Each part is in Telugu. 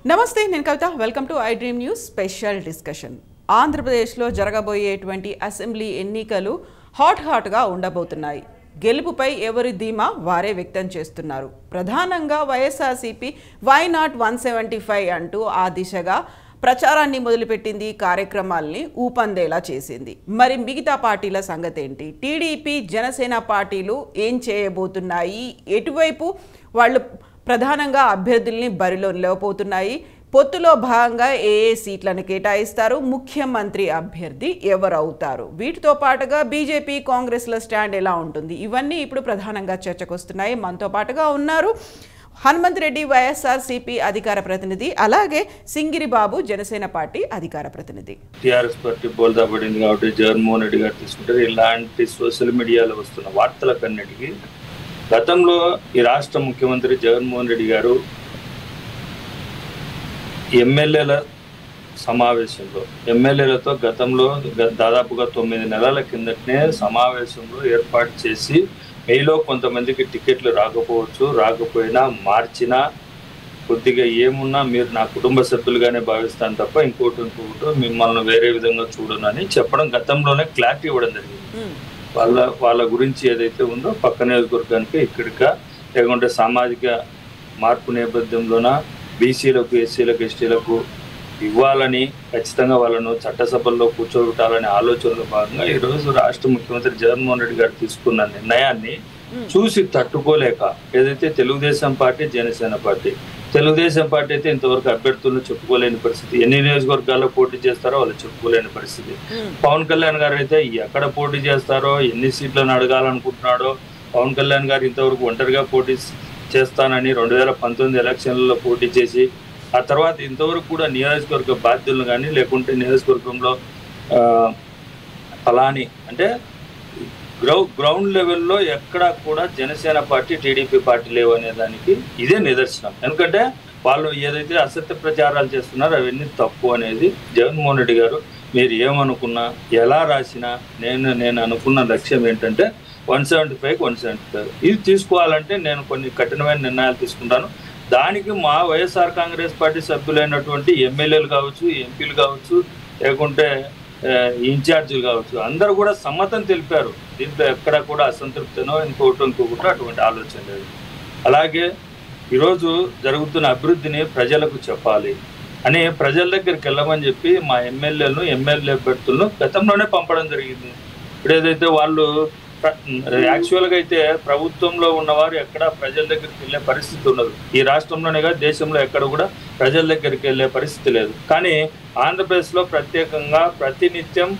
నమస్తే, నేను Kavitha. Welcome to I dream news special discussion. ఆంధ్రప్రదేశ్లో జరగబోయేటువంటి అసెంబ్లీ ఎన్నికలు హాట్గా ఉండబోతున్నాయి. గెలుపుపై ఎవరి ధీమా వారే వ్యక్తం చేస్తున్నారు. ప్రధానంగా వైఎస్ఆర్సీపీ వై నాట్ 175 అంటూ ఆ దిశగా ప్రచారాన్ని మొదలుపెట్టింది, కార్యక్రమాల్ని ఊపందేలా చేసింది. మరి మిగతా పార్టీల సంగతి ఏంటి? టీడీపీ, జనసేన పార్టీలు ఏం చేయబోతున్నాయి? ఎటువైపు వాళ్ళు ప్రధానంగా అభ్యర్థుల్ని బరిలో నిలవబోతున్నాయి? పొత్తులో భాగంగా ఏ సీట్లను కేటాయిస్తారు? ముఖ్యమంత్రి అభ్యర్థి ఎవరు అవుతారు? వీటితో పాటుగా బీజేపీ, కాంగ్రెస్ల స్టాండ్ ఎలా ఉంటుంది? ఇవన్నీ ఇప్పుడు ప్రధానంగా చర్చకు వస్తున్నాయి. మనతో పాటుగా ఉన్నారు హనుమంత్ రెడ్డి, వైఎస్ఆర్సీపీ అధికార ప్రతినిధి, అలాగే సింగిరి బాబు, జనసేన పార్టీ అధికార ప్రతినిధి. టీఆర్ఎస్ పార్టీ బోల్దా పడింది కాబట్టి జగన్మోహన్ రెడ్డి గారు తీసుకుంటారు. ఇలాంటి సోషల్ మీడియాలో వస్తున్న వార్తలకన్నిటికీ గతంలో ఈ రాష్ట్ర ముఖ్యమంత్రి జగన్మోహన్ రెడ్డి గారు ఎమ్మెల్యేల సమావేశంలో ఎమ్మెల్యేలతో గతంలో దాదాపుగా 9 నెలల కిందటనే సమావేశంలో ఏర్పాటు చేసి మీలో కొంతమందికి టికెట్లు రాకపోయినా మార్చినా కొద్దిగా ఏమున్నా మీరు నా కుటుంబ సభ్యులుగానే భావిస్తాను తప్ప ఇంకోటి మిమ్మల్ని వేరే విధంగా చూడనని చెప్పడం, గతంలోనే క్లారిటీ ఇవ్వడం జరిగింది. వాళ్ళ గురించి ఏదైతే ఉందో పక్క నియోజకవర్గానికి ఇక్కడికా లేకుంటే సామాజిక మార్పు నేపథ్యంలోన బీసీలకు, ఎస్సీలకు, ఎస్టీలకు ఇవ్వాలని, ఖచ్చితంగా వాళ్ళను చట్టసభల్లో కూర్చోబెట్టాలనే ఆలోచనలో భాగంగా ఈరోజు రాష్ట్ర ముఖ్యమంత్రి జగన్మోహన్ రెడ్డి గారు తీసుకున్న నిర్ణయాన్ని చూసి తట్టుకోలేక ఏదైతే Telugu Desam party, Janasena party, Telugu Desam party అయితే ఇంతవరకు అభ్యర్థులను చెప్పుకోలేని పరిస్థితి, ఎన్ని నియోజకవర్గాల్లో పోటీ చేస్తారో వాళ్ళు చెప్పుకోలేని పరిస్థితి. పవన్ కళ్యాణ్ గారు అయితే ఎక్కడ పోటీ చేస్తారో, ఎన్ని సీట్లను అడగాలనుకుంటున్నాడో, పవన్ కళ్యాణ్ గారు ఇంతవరకు ఒంటరిగా పోటీ చేస్తానని 2019 ఎలక్షన్లలో పోటీ చేసి ఆ తర్వాత ఇంతవరకు కూడా నియోజకవర్గ బాధ్యులను కానీ లేకుంటే నియోజకవర్గంలో ఫలాని అంటే గ్రౌండ్ లెవెల్లో ఎక్కడా కూడా జనసేన పార్టీ, టీడీపీ పార్టీ లేవు అనే దానికి ఇదే నిదర్శనం. ఎందుకంటే వాళ్ళు ఏదైతే అసత్య ప్రచారాలు చేస్తున్నారో అవన్నీ తప్పు అనేది జగన్మోహన్ రెడ్డి గారు మీరు ఏమనుకున్నా, ఎలా రాసినా నేను అనుకున్న లక్ష్యం ఏంటంటే 175 ఇది తీసుకోవాలంటే నేను కొన్ని కఠినమైన నిర్ణయాలు తీసుకుంటాను. దానికి మా వైఎస్ఆర్ కాంగ్రెస్ పార్టీ సభ్యులైనటువంటి ఎమ్మెల్యేలు కావచ్చు, ఎంపీలు కావచ్చు, లేకుంటే ఇన్ఛార్జీలు కావచ్చు, అందరూ కూడా సమ్మతం తెలిపారు. దీంట్లో ఎక్కడ కూడా అసంతృప్తినో ఇంకొకటి అటువంటి ఆలోచన లేదు. అలాగే ఈరోజు జరుగుతున్న అభివృద్ధిని ప్రజలకు చెప్పాలి అని ప్రజల దగ్గరికి వెళ్ళమని చెప్పి మా ఎమ్మెల్యే అభ్యర్థులను గతంలోనే పంపడం జరిగింది. ఇప్పుడు ఏదైతే వాళ్ళు యాక్చువల్గా అయితే ప్రభుత్వంలో ఉన్నవారు ఎక్కడ ప్రజల దగ్గరికి వెళ్ళే పరిస్థితి ఉండదు. ఈ రాష్ట్రంలోనే కాదు, దేశంలో ఎక్కడ కూడా ప్రజల దగ్గరికి వెళ్ళే పరిస్థితి లేదు. కానీ ఆంధ్రప్రదేశ్లో ప్రత్యేకంగా ప్రతినిత్యం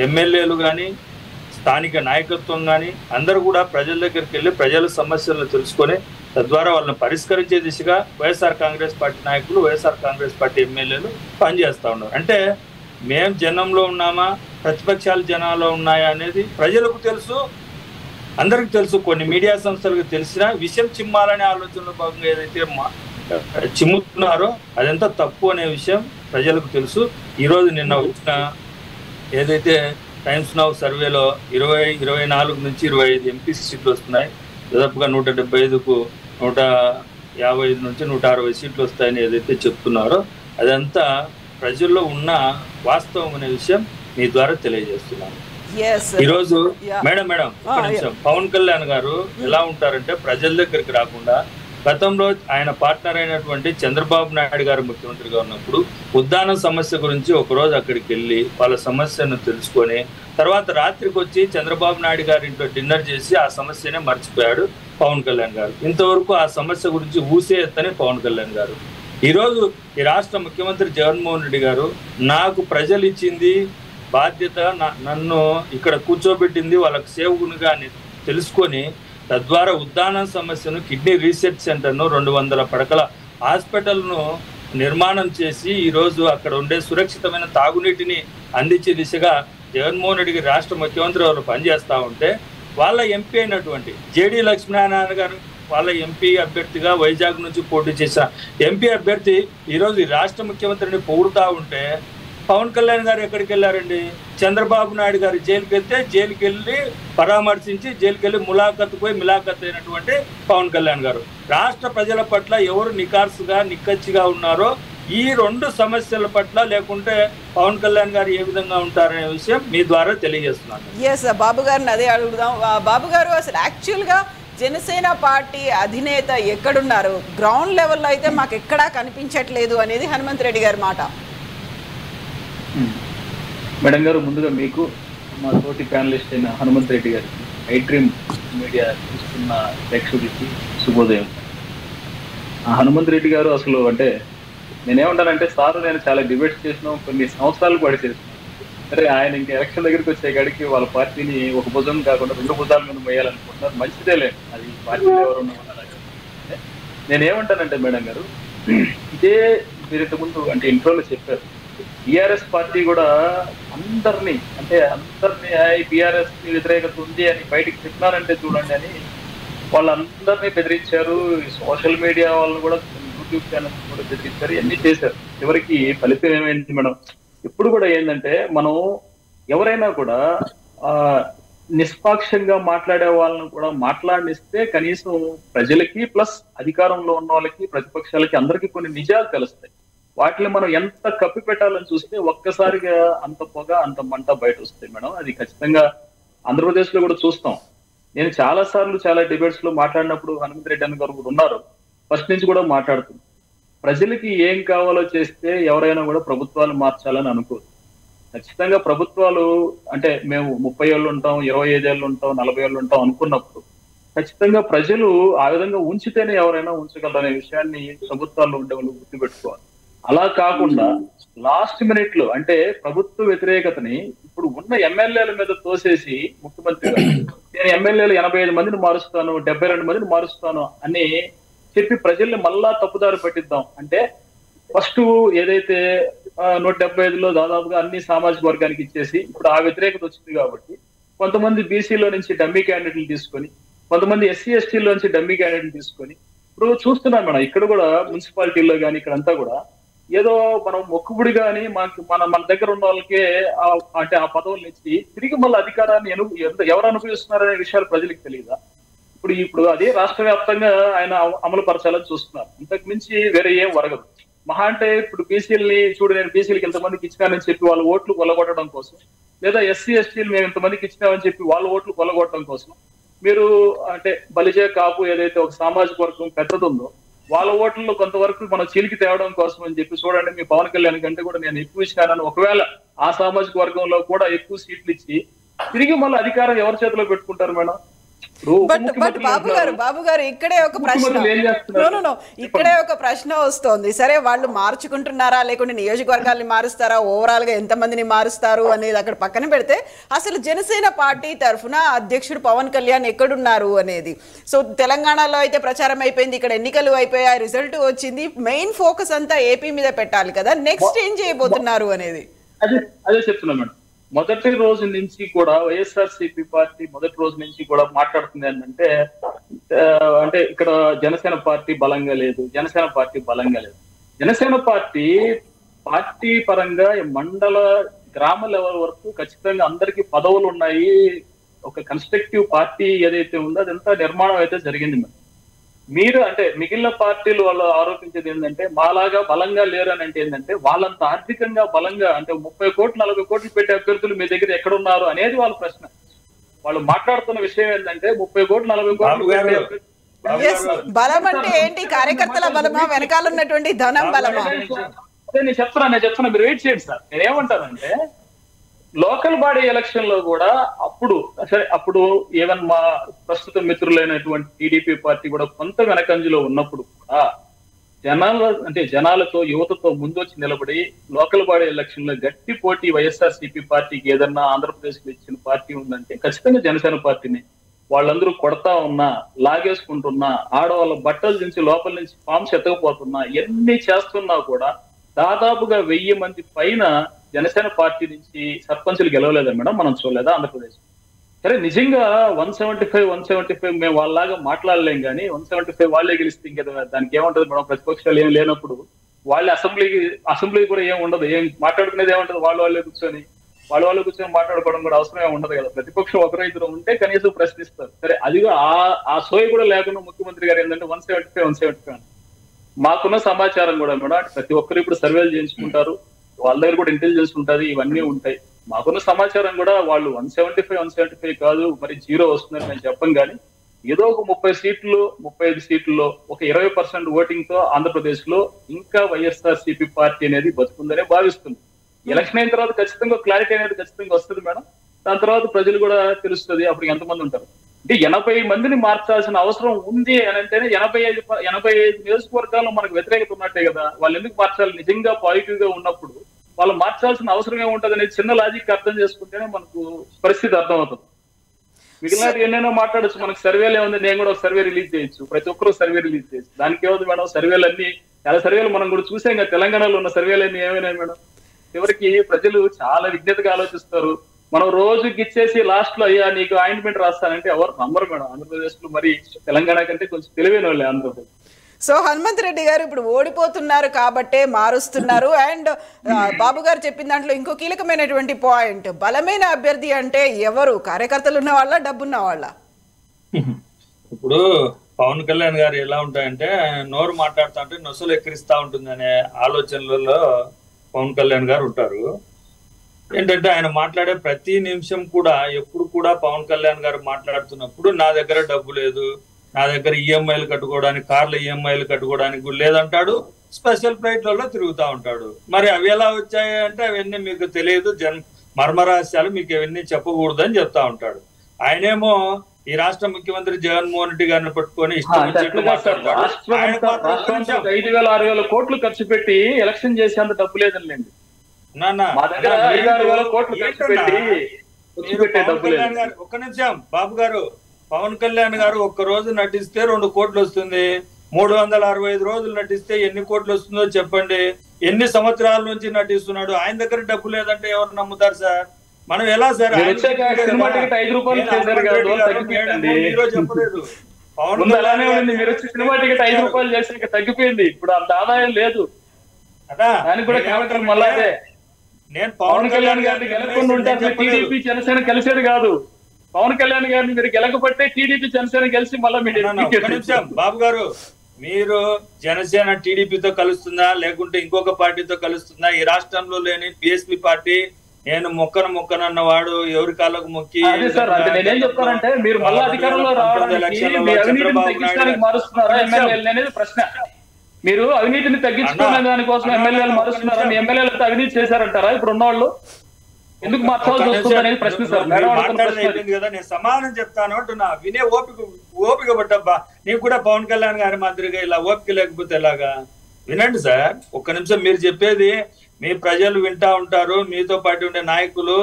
ఎమ్మెల్యేలు కానీ, స్థానిక నాయకత్వం కానీ అందరూ కూడా ప్రజల దగ్గరికి వెళ్ళి ప్రజల సమస్యలను తెలుసుకొని తద్వారా వాళ్ళని పరిష్కరించే దిశగా వైఎస్ఆర్ కాంగ్రెస్ పార్టీ నాయకులు, వైఎస్ఆర్ కాంగ్రెస్ పార్టీ ఎమ్మెల్యేలు పనిచేస్తూ ఉన్నారు. అంటే మేము జనంలో ఉన్నామా, ప్రతిపక్షాలు జనాల్లో ఉన్నాయా అనేది ప్రజలకు తెలుసు, అందరికి తెలుసు. కొన్ని మీడియా సంస్థలకు తెలిసిన విషయం చిమ్మాలనే ఆలోచనలో భాగంగా ఏదైతే చిమ్ముతున్నారో అదంతా తప్పు అనే విషయం ప్రజలకు తెలుసు. ఈరోజు నిన్న వచ్చిన ఏదైతే టైమ్స్ నౌ సర్వేలో 24 నుంచి 25 ఎంపీ సీట్లు వస్తున్నాయి, దాదాపుగా 175కు 155 నుంచి 160 సీట్లు వస్తాయని ఏదైతే చెప్తున్నారో అదంతా ప్రజల్లో ఉన్న వాస్తవం అనే విషయం మీ ద్వారా తెలియజేస్తున్నాను. ఈరోజు మేడం ఒక నిమిషం, పవన్ కళ్యాణ్ గారు ఎలా ఉంటారంటే ప్రజల దగ్గరికి రాకుండా గతంలో ఆయన పార్ట్నర్ అయినటువంటి చంద్రబాబు నాయుడు గారు ముఖ్యమంత్రిగా ఉన్నప్పుడు ఉద్దానం సమస్య గురించి ఒకరోజు అక్కడికి వెళ్ళి వాళ్ళ సమస్యను తెలుసుకొని తర్వాత రాత్రికి వచ్చి చంద్రబాబు నాయుడు గారి ఇంట్లో డిన్నర్ చేసి ఆ సమస్యనే మర్చిపోయాడు పవన్ కళ్యాణ్ గారు. ఇంతవరకు ఆ సమస్య గురించి ఊసే ఎత్తని పవన్ కళ్యాణ్ గారు. ఈరోజు ఈ రాష్ట్ర ముఖ్యమంత్రి జగన్మోహన్ రెడ్డి గారు నాకు ప్రజలు ఇచ్చింది బాధ్యత, నన్ను ఇక్కడ కూర్చోబెట్టింది వాళ్ళకు సేవకునిగా తెలుసుకొని తద్వారా ఉద్దానం సమస్యను, కిడ్నీ రీసెర్చ్ సెంటర్ను, 200 పడకల హాస్పిటల్ను నిర్మాణం చేసి ఈరోజు అక్కడ ఉండే సురక్షితమైన తాగునీటిని అందించే దిశగా జగన్మోహన్ రెడ్డి రాష్ట్ర ముఖ్యమంత్రి వాళ్ళు పనిచేస్తూ ఉంటే వాళ్ళ ఎంపీ అయినటువంటి జేడీ లక్ష్మీనారాయణ గారు వాళ్ళ ఎంపీ అభ్యర్థిగా వైజాగ్ నుంచి పోటీ చేసిన ఎంపీ అభ్యర్థి ఈరోజు రాష్ట్ర ముఖ్యమంత్రిని పొగుడుతూ ఉంటే పవన్ కళ్యాణ్ గారు ఎక్కడికి వెళ్ళారండి? చంద్రబాబు నాయుడు గారు జైలుకి వెళ్తే జైలుకి వెళ్ళి పరామర్శించి జైలుకి వెళ్ళి మిలాఖత్ అయినటువంటి పవన్ కళ్యాణ్ గారు రాష్ట్ర ప్రజల పట్ల ఎవరు నికార్సుగా నిక్కచ్చిగా ఉన్నారో ఈ రెండు సమస్యల పట్ల లేకుంటే పవన్ కళ్యాణ్ గారు ఏ విధంగా ఉంటారనే విషయం మీ ద్వారా తెలియజేస్తున్నాను. ఎస్, బాబు గారిని అదే అడుగుదాం. బాబు గారు, అసలు యాక్చువల్గా జనసేన పార్టీ అధినేత ఎక్కడున్నారు? గ్రౌండ్ లెవెల్లో అయితే మాకు ఎక్కడా కనిపించట్లేదు అనేది హనుమంత్ రెడ్డి గారి మాట. మేడం గారు, ముందుగా మీకు మా తోటి ప్యానలిస్ట్ అయిన హనుమంత్ రెడ్డి గారికి, ఐ డ్రీమ్ మీడియా చూస్తున్న ప్రేక్షకులకి శుభోదయం. హనుమంత్ రెడ్డి గారు అసలు అంటే నేనేమంటానంటే, సార్ నేను చాలా డిబేట్స్ చేసినాం, కొన్ని సంవత్సరాలు పాటు చేసినాం. సరే, ఆయన ఇంకా ఎలక్షన్ దగ్గరికి వచ్చే కాడికి వాళ్ళ పార్టీని ఒక భుజం కాకుండా 2 భుజాల మీద వేయాలనుకుంటున్నారు. మంచిదే లేదు, అది పార్టీలో ఎవరు ఉన్నామన్నారు. నేనేమంటానంటే మేడం గారు, ఇదే మీరు ఇంతకుముందు అంటే ఇంట్రోలో చెప్పారు, టీఆర్ఎస్ పార్టీ కూడా అందరినీ టీఆర్ఎస్ వ్యతిరేకత ఉంది అని బయటికి చెప్పినారంటే చూడండి అని వాళ్ళందరినీ బెదిరించారు. సోషల్ మీడియా వాళ్ళని కూడా, యూట్యూబ్ ఛానల్స్ కూడా బెదిరించారు, ఇవన్నీ చేశారు. చివరికి ఫలితం ఏమైంది మేడం? ఇప్పుడు కూడా ఏంటంటే, మనం ఎవరైనా కూడా నిష్పాక్షంగా మాట్లాడే వాళ్ళని కూడా మాట్లాడిస్తే కనీసం ప్రజలకి ప్లస్ అధికారంలో ఉన్న వాళ్ళకి ప్రతిపక్షాలకి అందరికీ కొన్ని నిజాలు తెలుస్తాయి. వాటిని మనం ఎంత కప్పి పెట్టాలని చూస్తే ఒక్కసారిగా అంత పొగ అంత మంట బయట వస్తాయి మేడం. అది ఖచ్చితంగా ఆంధ్రప్రదేశ్ లో కూడా చూస్తాం. నేను చాలా సార్లు చాలా డిబేట్స్ లో మాట్లాడినప్పుడు హనుమంత్ రెడ్డి అన్న గారు కూడా ఉన్నారు, ఫస్ట్ నుంచి కూడా మాట్లాడుతుంది. ప్రజలకి ఏం కావాలో చేస్తే ఎవరైనా కూడా ప్రభుత్వాలు మార్చాలని అనుకోరు. ఖచ్చితంగా ప్రభుత్వాలు అంటే మేము 30 ఏళ్ళు ఉంటాం, 25 ఏళ్ళు ఉంటాం, 40 ఏళ్ళు ఉంటాం అనుకున్నప్పుడు ఖచ్చితంగా ప్రజలు ఆ విధంగా ఉంచితేనే ఎవరైనా ఉంచగలరు అనే విషయాన్ని ప్రభుత్వాల్లో ఉండే వాళ్ళు గుర్తుపెట్టుకోవాలి. అలా కాకుండా లాస్ట్ మినిట్ లో అంటే ప్రభుత్వ వ్యతిరేకతని ఇప్పుడు ఉన్న ఎమ్మెల్యేల మీద తోసేసి ముఖ్యమంత్రి గారు నేను ఎమ్మెల్యేలు 85 మందిని మారుస్తాను, 72 మందిని మారుస్తాను అని చెప్పి ప్రజల్ని మళ్ళా తప్పుదారి పట్టిద్దాం అంటే, ఫస్ట్ ఏదైతే 175లో దాదాపుగా అన్ని సామాజిక వర్గానికి ఇచ్చేసి ఇప్పుడు ఆ వ్యతిరేకత వచ్చింది కాబట్టి కొంతమంది బీసీలో నుంచి డమ్మీ క్యాండిడేట్లు తీసుకొని, కొంతమంది ఎస్సీ ఎస్టీలో నుంచి డమ్మీ క్యాండిడేట్లు తీసుకొని ఇప్పుడు చూస్తున్నాం మేడం. ఇక్కడ కూడా మున్సిపాలిటీల్లో కానీ ఇక్కడంతా కూడా ఏదో మనం మొక్కుబుడి కానీ మన దగ్గర ఉన్న వాళ్ళకే అంటే ఆ పదవులు ఇచ్చి తిరిగి మళ్ళీ అధికారాన్ని ఎవరు అనుభవిస్తున్నారనే విషయాలు ప్రజలకు తెలియదా? ఇప్పుడు అదే రాష్ట్ర వ్యాప్తంగా ఆయన అమలు పరచాలని చూస్తున్నారు. ఇంతకు మించి వేరే ఏం వరగదు. మహా అంటే ఇప్పుడు బీసీలని చూడు, నేను బీసీలకు ఇంతమందికి ఇచ్చినానని చెప్పి వాళ్ళ ఓట్లు కొల్లగొట్టడం కోసం, లేదా ఎస్సీ ఎస్టీలు మేము ఇంతమందికి ఇచ్చినామని చెప్పి వాళ్ళ ఓట్లు కొల్లగొట్టడం కోసం మీరు అంటే బలిజే కాపు ఏదైతే ఒక సామాజిక వర్గం పెద్దదుందో వాళ్ళ ఓట్లలో కొంతవరకు మనం చీలికి తేవడం కోసం అని చెప్పి చూడండి, మీ పవన్ కళ్యాణ్ కంటే కూడా నేను ఎక్కువ ఇచ్చినానని ఒకవేళ ఆ సామాజిక వర్గంలో కూడా ఎక్కువ సీట్లు ఇచ్చి తిరిగి మళ్ళీ అధికారం ఎవరి చేతిలో పెట్టుకుంటారు మేడం? బట్ బాబు గారు ఇక్కడే ఒక ప్రశ్న వస్తోంది. సరే, వాళ్ళు మార్చుకుంటున్నారా లేకుంటే నియోజకవర్గాల్ని మారుస్తారా, ఓవరాల్ గా ఎంతమందిని మారుస్తారు అనేది అక్కడ పక్కన పెడితే అసలు జనసేన పార్టీ తరఫున అధ్యక్షుడు పవన్ కళ్యాణ్ ఎక్కడున్నారు అనేది. సో తెలంగాణలో అయితే ప్రచారం అయిపోయింది, ఇక్కడ ఎన్నికలు అయిపోయాయి, రిజల్ట్ వచ్చింది, మెయిన్ ఫోకస్ అంతా ఏపీ మీద పెట్టాలి కదా. నెక్స్ట్ ఏం చేయబోతున్నారు అనేది అదే చెప్తున్నా మేడం. మొదటి రోజు నుంచి కూడా వైఎస్ఆర్సీపీ పార్టీ మొదటి రోజు నుంచి కూడా మాట్లాడుతుంది ఏంటంటే, అంటే ఇక్కడ జనసేన పార్టీ బలంగా లేదు, జనసేన పార్టీ పరంగా మండల గ్రామ లెవెల్ వరకు ఖచ్చితంగా అందరికీ పదవులు ఉన్నాయి. ఒక కన్స్ట్రక్టివ్ పార్టీ ఏదైతే ఉందో అదంతా నిర్మాణం అయితే జరిగింది. మీరు అంటే మిగిలిన పార్టీలు వాళ్ళు ఆరోపించేది ఏంటంటే మాలాగా బలంగా లేరు అని అంటే ఏంటంటే, వాళ్ళంత ఆర్థికంగా బలంగా అంటే 30 కోట్లు 40 కోట్లు పెట్టే అభ్యర్థులు మీ దగ్గర ఎక్కడున్నారు అనేది వాళ్ళ ప్రశ్న. వాళ్ళు మాట్లాడుతున్న విషయం ఏంటంటే 30 కోట్లు 40 కోట్లు బలం అంటే ఏంటి? కార్యకర్తల బలమా, వెనకాల ఉన్నటువంటి ధనం బలమా? నేను చెప్తున్నా మీరు వెయిట్ చేయండి సార్. నేనేమంటానంటే లోకల్ బాడీ ఎలక్షన్ లో కూడా అప్పుడు ఈవెన్ మా ప్రస్తుత మిత్రులైనటువంటి టీడీపీ పార్టీ కూడా కొంత వెనకంజలో ఉన్నప్పుడు కూడా జనాలతో యువతతో ముందు వచ్చి నిలబడి లోకల్ బాడీ ఎలక్షన్ లో గట్టి పోటీ వైఎస్ఆర్సీపీ పార్టీకి ఏదన్నా ఆంధ్రప్రదేశ్ లో ఇచ్చిన పార్టీ ఉందంటే ఖచ్చితంగా జనసేన పార్టీని. వాళ్ళందరూ కొడతా ఉన్నా, లాగేసుకుంటున్నా, ఆడవాళ్ళ బట్టలు నుంచి లోపల నుంచి ఫామ్స్ ఎత్తకపోతున్నా, ఎన్ని చేస్తున్నా కూడా దాదాపుగా 1000 మంది పైన జనసేన పార్టీ నుంచి సర్పంచులు గెలవలేదా మేడం? మనం చూడలేదా ఆంధ్రప్రదేశ్? సరే, నిజంగా 175 మేము వాళ్ళలాగా మాట్లాడలేం కానీ 175 వాళ్ళే గెలిస్తే ఇంకేదా దానికి ఏముంటది మేడం? ప్రతిపక్షాలు ఏం లేనప్పుడు వాళ్ళే అసెంబ్లీ కూడా ఏం ఉండదు, ఏం మాట్లాడుకునేది ఏముంటది? వాళ్ళే కూర్చొని మాట్లాడుకోవడం కూడా అవసరమే ఉండదు కదా. ప్రతిపక్షం ఒకరు ఇద్దరు ఉంటే కనీసం ప్రశ్నిస్తారు. సరే, అదిగా ఆ సోయి కూడా లేకుండా ముఖ్యమంత్రి గారు ఏంటంటే 175 మాకున్న సమాచారం కూడా మేడం ప్రతి ఒక్కరు ఇప్పుడు సర్వేలు చేయించుకుంటారు, వాళ్ళ దగ్గర కూడా ఇంటెలిజెన్స్ ఉంటుంది, ఇవన్నీ ఉంటాయి. మాకున్న సమాచారం కూడా వాళ్ళు 175 కాదు మరి 0 వస్తుందని నేను చెప్పం, కానీ ఏదో ఒక 30 సీట్లు 35 సీట్లలో ఒక 20% ఓటింగ్ తో ఆంధ్రప్రదేశ్ లో ఇంకా వైఎస్ఆర్సీపీ పార్టీ అనేది బతుకుందనే భావిస్తుంది. ఎలక్షన్ అయిన తర్వాత ఖచ్చితంగా క్లారిటీ అనేది ఖచ్చితంగా వస్తుంది మేడం. దాని తర్వాత ప్రజలు కూడా తెలుస్తుంది అప్పుడు ఎంతమంది ఉంటారు. అంటే 80 మందిని మార్చాల్సిన అవసరం ఉంది అని అంటేనే 85 నియోజకవర్గాల్లో మనకు వ్యతిరేకత ఉన్నట్టే కదా. వాళ్ళు ఎందుకు మార్చాలి? నిజంగా పాజిటివ్ గా ఉన్నప్పుడు వాళ్ళు మార్చాల్సిన అవసరం ఏముంటది అనేది చిన్న లాజిక్ అర్థం చేసుకుంటేనే మనకు పరిస్థితి అర్థమవుతుంది. మిగిలిన ఎన్నైనా మాట్లాడచ్చు, మనకు సర్వేలు ఏముంది, నేను కూడా ఒక సర్వే రిలీజ్ చేయొచ్చు, ప్రతి ఒక్కరు సర్వే రిలీజ్ చేయొచ్చు. దానికి ఏముంది మేడం? సర్వేలు అన్ని చాలా సర్వేలు మనం కూడా చూసాం కదా, తెలంగాణలో ఉన్న సర్వేలు అన్ని ఏమైనా మేడం? చివరికి ప్రజలు చాలా విజ్ఞతగా ఆలోచిస్తారు. మనం రోజు గిచ్చేసి లాస్ట్ లో అయ్యా నీకు ఆయింట్మెంట్ రాస్తానంటే ఎవరు నమ్మరు మేడం. ఆంధ్రప్రదేశ్ లో మరి తెలంగాణ కంటే కొంచెం తెలివైన వాళ్ళే ఆంధ్రప్రదేశ్. సో హనుమంత్ రెడ్డి గారు ఇప్పుడు ఓడిపోతున్నారు కాబట్టే మారుస్తున్నారు. అండ్ బాబు గారు చెప్పిన దాంట్లో ఇంకో కీలకమైనటువంటి పాయింట్, బలమైన అభ్యర్థి అంటే ఎవరు? కార్యకర్తలు ఉన్న వాళ్ళ, డబ్బున్న వాళ్ళ? ఇప్పుడు పవన్ కళ్యాణ్ గారు ఎలా ఉంటాయంటే నోరు మాట్లాడుతూ ఉంటే నొసలు ఎక్కిరిస్తా ఉంటుంది అనే ఆలోచనలలో పవన్ కళ్యాణ్ గారు ఉంటారు. ఏంటంటే ఆయన మాట్లాడే ప్రతి నిమిషం కూడా ఎప్పుడు కూడా పవన్ కళ్యాణ్ గారు మాట్లాడుతున్నప్పుడు నా దగ్గర డబ్బు లేదు, నా దగ్గర ఈఎంఐలు కట్టుకోవడానికి, కార్ల ఈఎంఐలు కట్టుకోవడానికి లేదంటాడు. స్పెషల్ ఫ్లైట్లలో తిరుగుతూ ఉంటాడు. మరి అవి ఎలా వచ్చాయి అంటే అవన్నీ మీకు తెలియదు, మర్మరహస్యాలు, మీకు అవన్నీ చెప్పకూడదు అని చెప్తా ఉంటాడు. ఆయనేమో ఈ రాష్ట్ర ముఖ్యమంత్రి జగన్మోహన్ రెడ్డి గారిని పట్టుకొని ఇష్టం వచ్చినట్టు మాట్లాడతాడు. 5,000-6,000 కోట్లు ఖర్చు పెట్టి ఎలక్షన్ చేసేంత డబ్బు లేదండి. ఒక్క నిమిషం బాబు గారు, పవన్ కళ్యాణ్ గారు ఒక్క రోజు నటిస్తే 2 కోట్లు వస్తుంది, 365 రోజులు నటిస్తే ఎన్ని కోట్లు వస్తుందో చెప్పండి. ఎన్ని సంవత్సరాల నుంచి నటిస్తున్నాడు? ఆయన దగ్గర డబ్బు లేదంటే ఎవరు నమ్ముతారు సార్? మనం ఎలా సార్? సినిమా టికెట్ 5 రూపాయలు చేశారు చెప్పలేదు. సినిమా టికెట్ 5 రూపాయలు చేసాక తగ్గిపోయింది, ఇప్పుడు అంత ఆదాయం లేదు. దానికి కూడా కారణం మళ్ళీ అదే. నేను పవన్ కళ్యాణ్ గారిని గెలకుండా ఉంటే టీడీపీ జనసేన కలిసేది కాదు. పవన్ కళ్యాణ్ గారిని మీరు గెలకపోతే టీడీపీ జనసేన కలిసి మళ్ళీ బాబు గారు, మీరు జనసేన టీడీపీతో కలుస్తుందా లేకుంటే ఇంకొక పార్టీతో కలుస్తుందా? ఈ రాష్ట్రంలో లేని బీఎస్పీ పార్టీ నేను మొక్కనన్న వాడు ఎవరి కాళ్ళకు మొక్కి నేనేం చెప్తానంటే మీరు మళ్ళీ అధికారంలో రావడానికి మారుస్తున్నారా ఎమ్మెల్యేలు అనేది ప్రశ్న. మీరు అవినీతిని తగ్గించుకునే దానికోసం ఎమ్మెల్యేలు మారుస్తున్నారా? మీ ఎమ్మెల్యేలతో అవినీతి చేశారంటారా ఇప్పుడు ఉన్నవాళ్ళు? ఎందుకు మార్చాల్సి వస్తుంది అనేది ప్రశ్న సార్. కదా నేను సమాధానం చెప్తాను అంటున్నా. వినే ఓపిక పట్టబ్బా. నీకు కూడా పవన్ కళ్యాణ్ గారి మాదిరిగా ఇలా ఓపిక లేకపోతే ఎలాగా? వినండి సార్, ఒక్క నిమిషం. మీరు చెప్పేది మీ ప్రజలు వింటా ఉంటారు. మీతో పాటు ఉండే నాయకులు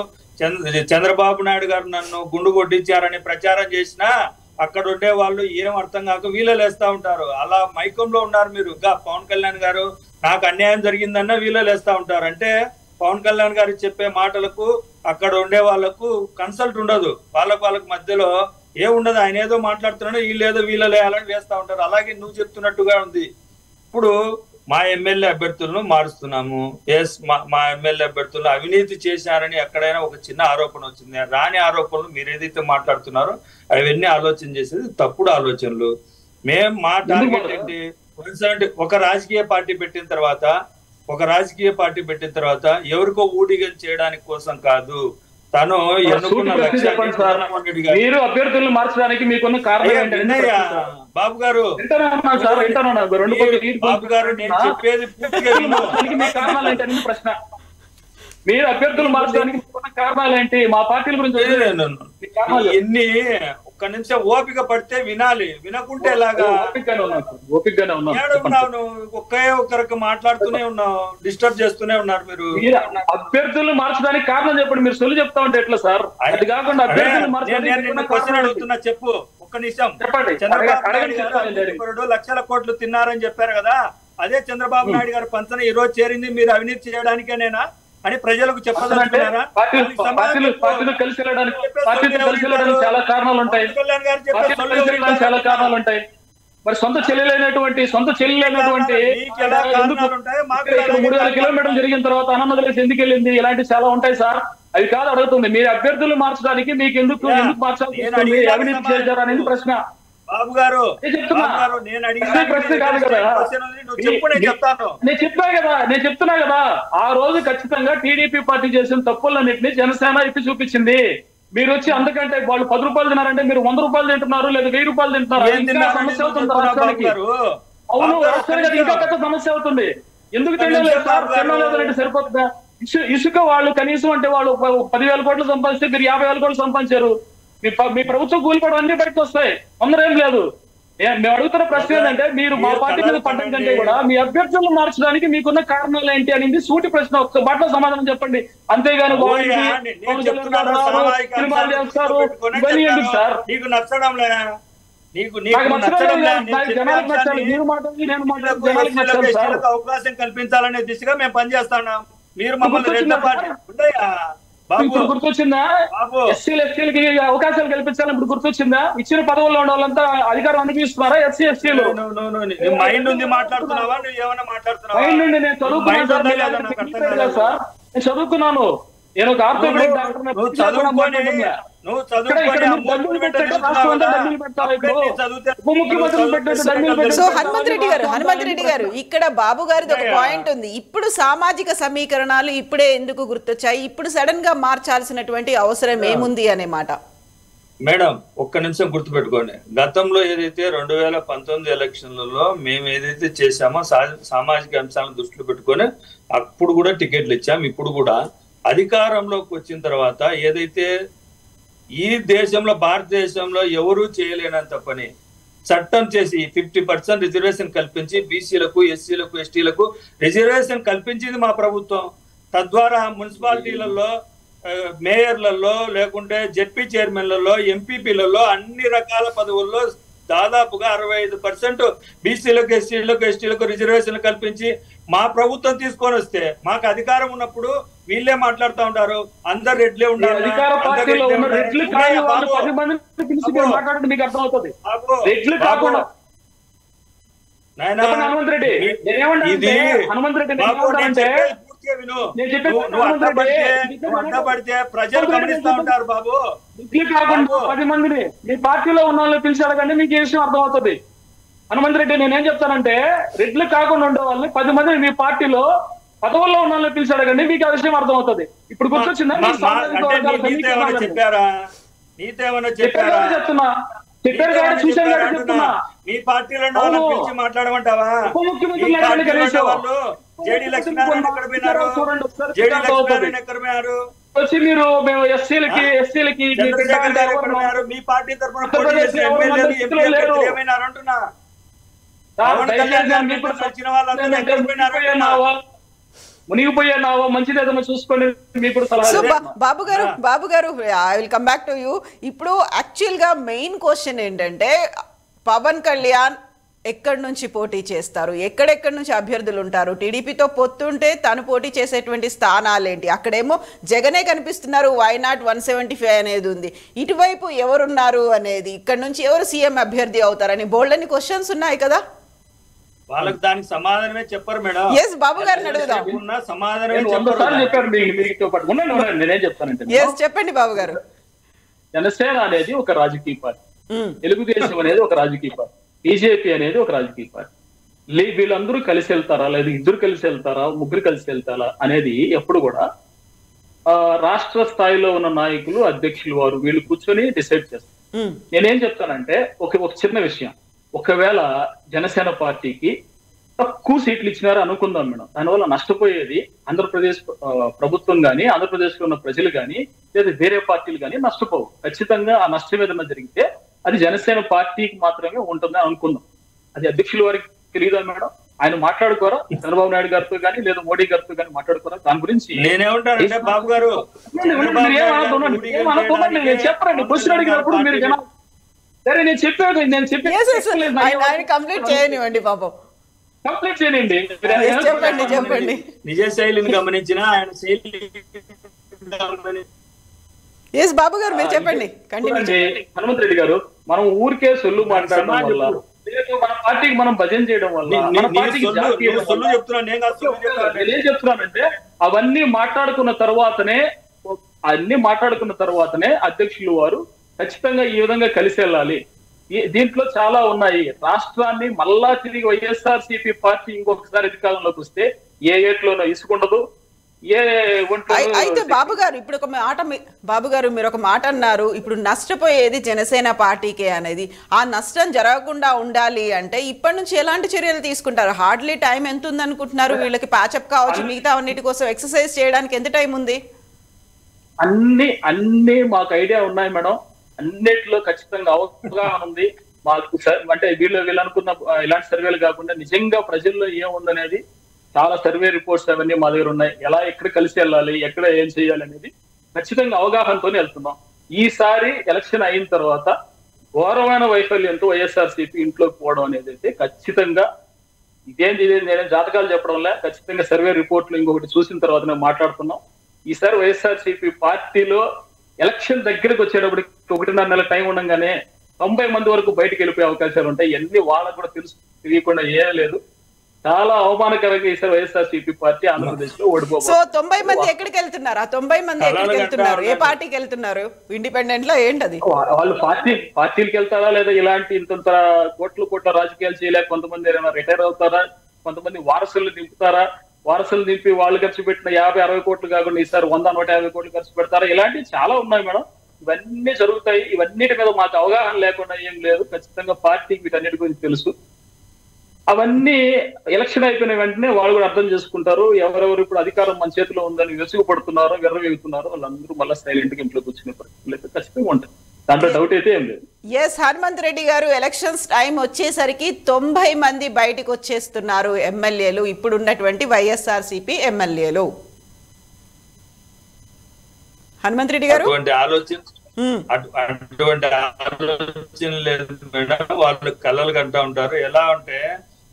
చంద్రబాబు నాయుడు గారు నన్ను గుండు కొట్టించారని ప్రచారం చేసినా అక్కడ ఉండే వాళ్ళు ఏం అర్థం కాక వీళ్ళలేస్తా ఉంటారు. అలా మైకంలో ఉన్నారు మీరు. పవన్ కళ్యాణ్ గారు నాకు అన్యాయం జరిగిందన్న వీళ్ళలేస్తా ఉంటారు. అంటే పవన్ కళ్యాణ్ గారు చెప్పే మాటలకు అక్కడ ఉండే వాళ్ళకు కన్సల్ట్ ఉండదు. వాళ్ళకు మధ్యలో ఏముండదు. ఆయన ఏదో మాట్లాడుతున్నాడో వీళ్ళేదో వీళ్ళలేయాలని వేస్తా ఉంటారు. అలాగే నువ్వు చెప్తున్నట్టుగా ఉంది. ఇప్పుడు మా ఎమ్మెల్యే అభ్యర్థులను మారుస్తున్నాము. మా ఎమ్మెల్యే అభ్యర్థులు అవినీతి చేశారని ఎక్కడైనా ఒక చిన్న ఆరోపణ వచ్చింది. రాని ఆరోపణలు మీరు ఏదైతే మాట్లాడుతున్నారో అవన్నీ ఆలోచన చేసేది తప్పుడు ఆలోచనలు. మా టార్గెట్ ఏంటి? ఒక రాజకీయ పార్టీ పెట్టిన తర్వాత ఎవరికో ఊడిగం చేయడానికి కోసం కాదు. తను ఎన్నుకున్న మీరు అభ్యర్థులను మార్చడానికి మీకున్న కారణం బాబు గారు బాబు గారు నేను చెప్పేది కారణాలు ఏంటని ప్రశ్న. మీరు అభ్యర్థులు మార్చడానికి మీకున్న కారణాలు ఏంటి? మా పార్టీల గురించి ఎన్ని ఒక్క నిమిషం ఓపిక పడితే వినాలి, వినకుంటే ఎలాగా? ఓపికగానే ఉన్నాను. ఒక్కరికి మాట్లాడుతూనే ఉన్నావు, డిస్టర్బ్ చేస్తూనే ఉన్నారు మీరు. అభ్యర్థులు మార్చడానికి కారణం చెప్పండి. మీరు సొల్లు చెప్తా ఉంటే ఎట్లా సార్? అది కాకుండా అభ్యర్థులు మార్చడానికి క్వశ్చన్ అడుగుతున్నా, చెప్పు. ఒక్క నిమిషం. చంద్రబాబు నాయుడు గారు 2 లక్షల కోట్లు తిన్నారని చెప్పారు కదా, అదే చంద్రబాబు నాయుడు గారు పంచన ఈ రోజు చేరింది మీరు అవినీతి చేయడానికేనేనా అని ప్రజలకు చెప్పదలుచుకున్నారా? పార్టీలు కలిసి వెళ్ళడానికి చాలా కారణాలు ఉంటాయి. చాలా కారణాలు ఉంటాయి. మరి సొంత చెల్లెలైనటువంటి 3,000 కిలోమీటర్లు జరిగిన తర్వాత అన్నమదలేసి ఎందుకు వెళ్ళింది? ఇలాంటి చాలా ఉంటాయి సార్. అవి కాదు అడుగుతుంది. మీరు అభ్యర్థులు మార్చడానికి మీకు ఎందుకు మార్చాల్సి అవినీతి చేశారు అనేది ప్రశ్న. బాబు గారు నేను అడిగిన ప్రశ్న కాదు కదా. చెప్తాను. నేను చెప్తున్నా కదా, ఆ రోజు ఖచ్చితంగా టీడీపీ పార్టీ చేసిన తప్పులన్నింటినీ జనసేన ఎత్తి చూపించింది. మీరు వచ్చి అందుకంటే వాళ్ళు 10 రూపాయలు తిన్నారంటే మీరు 100 రూపాయలు తింటున్నారు, లేదా 1000 రూపాయలు తింటున్నారు. ఇంకా సమస్య అవుతుంది రాష్ట్రానికి. అవును, రాష్ట్రానికి ఇంకా పెద్ద సమస్య అవుతుంది. ఎందుకు తినలేదు సార్? తినలేదంటే సరిపోతుందా? ఇసుక వాళ్ళు కనీసం అంటే వాళ్ళు 10,000 కోట్లు సంపాదిస్తే మీరు 50,000 కోట్లు సంపాదించారు. మీ ప్రభుత్వం కూలిపోవడం అన్ని బయటకు వస్తాయి, అందరూ ఏం లేదు. మేము అడుగుతున్న ప్రశ్న ఏంటంటే, మీరు మా పార్టీ మీద పడ్డం కంటే కూడా మీ అభ్యర్థులను మార్చడానికి మీకున్న కారణాలు ఏంటి అనేది సూటి ప్రశ్న. ఒక్క బాటలో సమాధానం చెప్పండి. అంతేగాని సినిమాలు చేస్తారు ఇవన్నీ ఎందుకు సార్? నీకు నచ్చడంలే, జనాలకు నచ్చాలి. మీరు మాట్లాడి నేను మాట్లాడి జనాలకు నచ్చాలి సార్. అవకాశం కల్పించాలనే దిశగా మేము పనిచేస్తున్నాం. మీరు మమ్మల్ని ఇప్పుడు గుర్తొచ్చిందా? ఎస్సీలకి అవకాశాలు కల్పించాలని ఇప్పుడు గుర్తొచ్చిందా? ఇచ్చిన పదవుల్లో ఉన్న వాళ్ళంతా అధికారం అనుభవిస్తున్నారా? ఎస్సీ ఎస్టీలు మైండ్ ఉంది మాట్లాడుతున్నావా? నువ్వు ఏమన్నా మాట్లాడుతున్నావా? మైండ్ నుండి నేను చదువుకున్నాను సార్, నేను చదువుకున్నాను. నేను ఒక orthopaedic doctor. So Hanumanth Reddy గారు ఇక్కడ బాబు గారిది ఒక పాయింట్ ఉంది. ఇప్పుడు సామాజిక సమీకరణాలు ఇప్పుడే ఎందుకు గుర్తొచ్చాయి, ఇప్పుడు సడన్ గా మార్చాల్సినటువంటి అవసరం ఏముంది అనే మాట. మేడం ఒక్క నిమిషం గుర్తుపెట్టుకోండి. గతంలో ఏదైతే 2019 ఎలక్షన్లలో మేము ఏదైతే చేశామో సామాజిక అంశాలను దృష్టిలో పెట్టుకొని అప్పుడు కూడా టికెట్లు ఇచ్చాం. ఇప్పుడు కూడా అధికారంలోకి వచ్చిన తర్వాత ఏదైతే ఈ దేశంలో భారతదేశంలో ఎవరూ చేయలేనంత పని చట్టం చేసి 50% రిజర్వేషన్ కల్పించి బీసీలకు ఎస్సీలకు ఎస్టీలకు రిజర్వేషన్ కల్పించింది మా ప్రభుత్వం. తద్వారా మున్సిపాలిటీలలో మేయర్లలో లేకుంటే జెడ్పీ చైర్మన్లలో ఎంపీపీలలో అన్ని రకాల పదవుల్లో దాదాపుగా 65% బీసీలకు ఎస్సీలకు ఎస్టీలకు రిజర్వేషన్ కల్పించి మా ప్రభుత్వం తీసుకొని వస్తే మాకు అధికారం ఉన్నప్పుడు వీళ్ళే మాట్లాడుతూ ఉంటారు, అందరు రెడ్లే ఉండాలి. ప్రజలు గమనిస్తూ ఉంటారు బాబు. 10 మందిని మీ పార్టీలో ఉన్న వాళ్ళని పిలిచాడు కానీ మీకు ఏ విషయం అర్థమవుతుంది. హనుమంత్ రెడ్డి నేనేం చెప్తానంటే, రెడ్లు కాకుండా ఉండే వాళ్ళని 10 మందిని మీ పార్టీలో పదవుల్లో ఉన్న వాళ్ళని పిలిచాడు కానీ మీకు ఆ విషయం అర్థమవుతుంది. ఇప్పుడు గుర్తొచ్చిందా? చెప్పారా? నీతేమన్నా చెప్పారా? చెప్తున్నా, చెప్పారు కాబట్టి చూసాను కాబట్టి చెప్తున్నా. మీ పార్టీలో పిలిచి మాట్లాడమంటావా? జేడీ లక్ష్మీనారాయణ ఎక్కడ పోయినారు? జేడీ లక్ష్మీనారాయణ ఎక్కడ పోయినారు? వచ్చి మీరు మేము ఎస్సీలకి మీ పార్టీ తరఫున పోటీ చేసిన ఎమ్మెల్యేలు ఎంపీలు ఏమైనారు అంటున్నా. వచ్చిన వాళ్ళందరూ ఎక్కడ పోయినారు? మునిగిపోయానావో మంచిది ఏదైనా చూసుకొని మీకు బాబు గారు I will come back to you. ఇప్పుడు యాక్చువల్ గా మెయిన్ క్వశ్చన్ ఏంటంటే, పవన్ కళ్యాణ్ ఎక్కడి నుంచి పోటీ చేస్తారు, ఎక్కడెక్కడి నుంచి అభ్యర్థులు ఉంటారు, టీడీపీతో పొత్తుంటే తను పోటీ చేసేటువంటి స్థానాలు ఏంటి, అక్కడేమో జగనే కనిపిస్తున్నారు, వై నాట్ 175 అనేది ఉంది, ఇటువైపు ఎవరున్నారు అనేది, ఇక్కడ నుంచి ఎవరు సీఎం అభ్యర్థి అవుతారని బోల్డని క్వశ్చన్స్ ఉన్నాయి కదా. వాళ్ళకి దానికి సమాధానమే చెప్పరు మేడం. ఎస్ బాబు గారిని అడుగుదాం. సమాధానమే చెప్పండి బాబు గారు. జనసేన అనేది ఒక రాజకీయ పార్టీ, తెలుగుదేశం అనేది ఒక రాజకీయ పార్టీ, బీజేపీ అనేది ఒక రాజకీయ పార్టీ. వీళ్ళందరూ కలిసి వెళ్తారా, లేదా ఇద్దరు కలిసి వెళ్తారా, ముగ్గురు కలిసి వెళ్తారా అనేది ఎప్పుడు కూడా రాష్ట్ర స్థాయిలో ఉన్న నాయకులు, అధ్యక్షులు వారు వీళ్ళు కూర్చొని డిసైడ్ చేస్తారు. నేనేం చెప్తానంటే ఒక చిన్న విషయం, ఒకవేళ జనసేన పార్టీకి తక్కువ సీట్లు ఇచ్చినారు అనుకుందాం మేడం, దానివల్ల నష్టపోయేది ఆంధ్రప్రదేశ్ ప్రభుత్వం కానీ, ఆంధ్రప్రదేశ్ లో ఉన్న ప్రజలు కానీ, లేదా వేరే పార్టీలు కానీ నష్టపోవు. ఖచ్చితంగా ఆ నష్టం ఏదైనా జరిగితే అది జనసేన పార్టీకి మాత్రమే ఉంటుందని అనుకుందాం. అది అధ్యక్షుల వారికి తెలియదా మేడం? ఆయన మాట్లాడుకోరా చంద్రబాబు నాయుడు గారితో కానీ, లేదా మోడీ గారితో కానీ మాట్లాడుకోరా దాని గురించి? నేనేమంటానంటే బాబు గారు, చెప్పండి. క్వశ్చన్ అడిగినప్పుడు మీరు జనాలు సరే నేను చెప్పేది కంప్లీట్ చేయనివ్వండి పాపం, కంప్లీట్ చేయనండి. చెప్పండి. నిజ శైలిని గమనించిన ఆయన శైలి బాబు గారు మీరు చెప్పండి. హనుమంత్ రెడ్డి గారు, మనం ఊరికే సొల్లు మాట్లాడడం వల్ల, మన పార్టీకి మనం భజన చేయడం వల్ల, మన పార్టీకి నేనేం చెప్తున్నానంటే అవన్నీ మాట్లాడుకున్న తర్వాతనే అధ్యక్షులు వారు ఖచ్చితంగా ఈ విధంగా కలిసి వెళ్ళాలి, దీంట్లో చాలా ఉన్నాయి. రాష్ట్రాన్ని మళ్ళా తిరిగి వైఎస్ఆర్సీపీ పార్టీ ఇంకొకసారి అధికారంలోకి వస్తే ఏ ఏట్లోనో ఇసుకుండదు, ఏ అయితే బాబు గారు ఇప్పుడు ఒక మాట బాబు గారు మీరు ఒక మాట అన్నారు, ఇప్పుడు నష్టపోయేది జనసేన పార్టీకే అనేది. ఆ నష్టం జరగకుండా ఉండాలి అంటే ఇప్పటి నుంచి ఎలాంటి చర్యలు తీసుకుంటారు? హార్డ్లీ టైం ఎంత ఉంది అనుకుంటున్నారు? వీళ్ళకి ప్యాచప్ కావచ్చు, మిగతా అన్నిటి కోసం ఎక్సర్సైజ్ చేయడానికి ఎంత టైం ఉంది? అన్ని మాకు ఐడియా ఉన్నాయి మేడం. అన్నిట్లో ఖచ్చితంగా అవగాహన ఉంది మాకు. అంటే వీళ్ళు అనుకున్న ఇలాంటి సర్వేలు కాకుండా నిజంగా ప్రజల్లో ఏముందనేది చాలా సర్వే రిపోర్ట్స్ అవన్నీ మా దగ్గర ఉన్నాయి. ఎలా ఎక్కడ కలిసి వెళ్ళాలి, ఎక్కడ ఏం చేయాలి అనేది ఖచ్చితంగా అవగాహనతోనే వెళ్తున్నాం. ఈసారి ఎలక్షన్ అయిన తర్వాత ఘోరమైన వైఫల్యంతో వైఎస్ఆర్సీపీ ఇంట్లోకి పోవడం అనేది అయితే ఖచ్చితంగా ఇదేంటి నేనే జాతకాలు చెప్పడంలే, ఖచ్చితంగా సర్వే రిపోర్ట్లు ఇంకొకటి చూసిన తర్వాత మేము మాట్లాడుతున్నాం. ఈసారి వైఎస్ఆర్సీపీ పార్టీలో ఎలక్షన్ దగ్గరకు వచ్చేటప్పటికి 1.5 నెలల టైం ఉండగానే 90 మంది వరకు బయటకు వెళ్ళిపోయే అవకాశాలు ఉంటాయి. ఇవన్నీ వాళ్ళకు కూడా తెలియకుండా ఏం లేదు. చాలా అవమానకరంగా ఈసారి వైఎస్ఆర్సీపీ పార్టీ ఆంధ్రప్రదేశ్ లో ఓడిపోతుంది. సో 90 మంది ఎక్కడికి వెళ్తున్నారు? ఆ 90 మంది ఎక్కడికి వెళ్తున్నారు? ఏ పార్టీకి వెళ్తున్నారు? ఇండిపెండెంట్ లో ఏంటది? వాళ్ళు పార్టీలకు వెళ్తారా, లేదా ఇలాంటి ఇంత కోట్ల రాజకీయాలు చేయలేక కొంతమంది ఏమైనా రిటైర్ అవుతారా, కొంతమంది వారసులు నింపుతారా, వారసులు నింపి వాళ్ళు ఖర్చు పెట్టిన 50-60 కోట్లు కాకుండా ఈసారి 100-150 కోట్లు ఖర్చు పెడతారా, ఇలాంటివి చాలా ఉన్నాయి మేడం. ఇవన్నీ జరుగుతాయి. ఇవన్నిటి మీద మాకు అవగాహన లేకుండా ఏం లేదు. ఖచ్చితంగా పార్టీకి వీటన్నిటి గురించి తెలుసు. అవన్నీ ఎలక్షన్ అయిపోయిన వెంటనే వాళ్ళు కూడా అర్థం చేసుకుంటారు. ఎవరెవరు ఇప్పుడు అధికారం మన చేతిలో ఉందని విసుగుపడుతున్నారో, విర్రవీగుతున్నారో వాళ్ళందరూ మళ్ళీ సైలెంట్ గా ఇంట్లో కూర్చునే పరిస్థితులు అయితే ఖచ్చితంగా ఉంటాయి. దాంట్లో డౌట్ అయితే ఏం లేదు. ఎస్ హనుమంత్ రెడ్డి గారు, ఎలక్షన్స్ టైం వచ్చేసరికి 90 మంది బయటకు వచ్చేస్తున్నారు ఎమ్మెల్యేలు, ఇప్పుడు ఉన్నటువంటి వైఎస్ఆర్సీపీ ఎమ్మెల్యేలు. హనుమంత్ రెడ్డి గారు అటువంటి ఆలోచన లేదు మేడం. వాళ్ళు కలలు కంటా ఉంటారు. ఎలా అంటే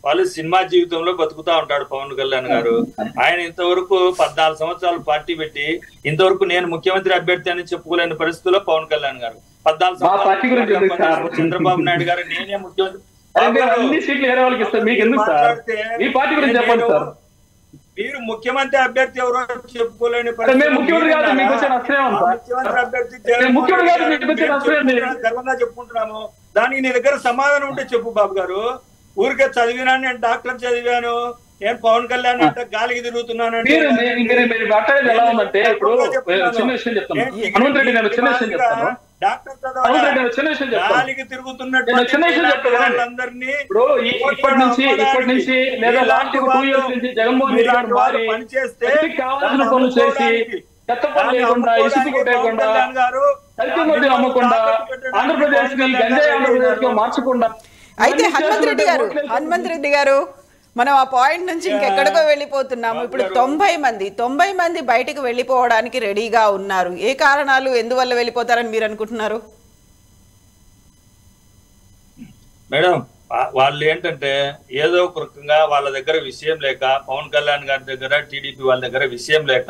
వాళ్ళు సినిమా జీవితంలో బతుకుతా ఉంటాడు పవన్ కళ్యాణ్ గారు. ఆయన ఇంతవరకు 14 సంవత్సరాలు పార్టీ పెట్టి ఇంతవరకు నేను ముఖ్యమంత్రి అభ్యర్థి అని చెప్పుకోలేని పరిస్థితుల్లో పవన్ కళ్యాణ్ గారు 14 సంవత్సరాలు చంద్రబాబు నాయుడు గారు నేనే ముఖ్యమంత్రి మీరు ముఖ్యమంత్రి అభ్యర్థి ఎవరో చెప్పుకోలేని ముఖ్యమంత్రి అభ్యర్థి గర్వంగా చెప్పుకుంటున్నాము. దానికి నీ దగ్గర సమాధానం ఉంటే చెప్పు బాబు గారు. ఊరికే చదివినా నేను డాక్టర్ చదివాను, నేను పవన్ కళ్యాణ్ అంటే గాలికి తిరుగుతున్నానంటే గాలికి తిరుగుతున్నట్టు వాళ్ళందరినీ పనిచేస్తే అయితే హనుమంత్ రెడ్డి గారు మనం ఆ పాయింట్ నుంచి ఇంకెక్కడికో వెళ్ళిపోతున్నాము. ఇప్పుడు 90 మంది బయటకు వెళ్ళిపోవడానికి రెడీగా ఉన్నారు. ఏ కారణాలు, ఎందువల్ల వెళ్ళిపోతారని మీరు అనుకుంటున్నారు? మేడం వాళ్ళు ఏంటంటే ఏదో ఒక రకంగా వాళ్ళ దగ్గర విషయం లేక, పవన్ కళ్యాణ్ గారి దగ్గర టీడీపీ వాళ్ళ దగ్గర విషయం లేక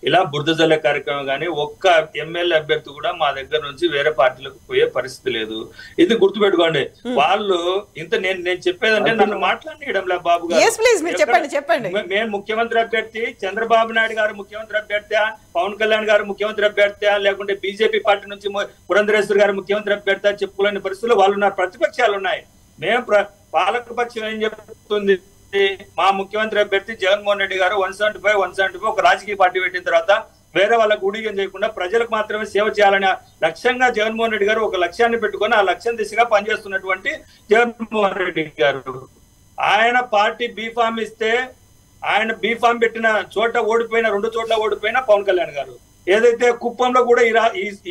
ఇలా బురద జల్లే కార్యక్రమం కానీ ఒక్క ఎమ్మెల్యే అభ్యర్థి కూడా మా దగ్గర నుంచి వేరే పార్టీలకు పోయే పరిస్థితి లేదు. ఇది గుర్తుపెట్టుకోండి. వాళ్ళు ఇంత నేను చెప్పేదంటే నన్ను మాట్లాడియడంలే బాబు గారు. చెప్పండి. మేము ముఖ్యమంత్రి అభ్యర్థి, చంద్రబాబు నాయుడు గారు ముఖ్యమంత్రి అభ్యర్థి, పవన్ కళ్యాణ్ గారు ముఖ్యమంత్రి అభ్యర్థి, లేకుంటే బీజేపీ పార్టీ నుంచి పురంధరేశ్వర్ గారు ముఖ్యమంత్రి అభ్యర్థి చెప్పుకోలేని పరిస్థితుల్లో వాళ్ళు ఉన్నారు. ప్రతిపక్షాలు ఉన్నాయి. మేము పాలకపక్షం ఏం చెప్తుంది, మా ముఖ్యమంత్రి అభ్యర్థి జగన్మోహన్ రెడ్డి గారు 175 ఒక రాజకీయ పార్టీ పెట్టిన తర్వాత వేరే వాళ్ళకు ఊడిగం చేయకుండా ప్రజలకు మాత్రమే సేవ చేయాలనే లక్ష్యంగా జగన్మోహన్ రెడ్డి గారు ఒక లక్ష్యాన్ని పెట్టుకొని ఆ లక్ష్యం దిశగా పనిచేస్తున్నటువంటి జగన్మోహన్ రెడ్డి గారు ఆయన పార్టీ బీఫామ్ ఇస్తే ఆయన బీఫామ్ పెట్టిన చోట ఓడిపోయిన 2 చోట్ల ఓడిపోయిన పవన్ కళ్యాణ్ గారు, ఏదైతే కుప్పంలో కూడా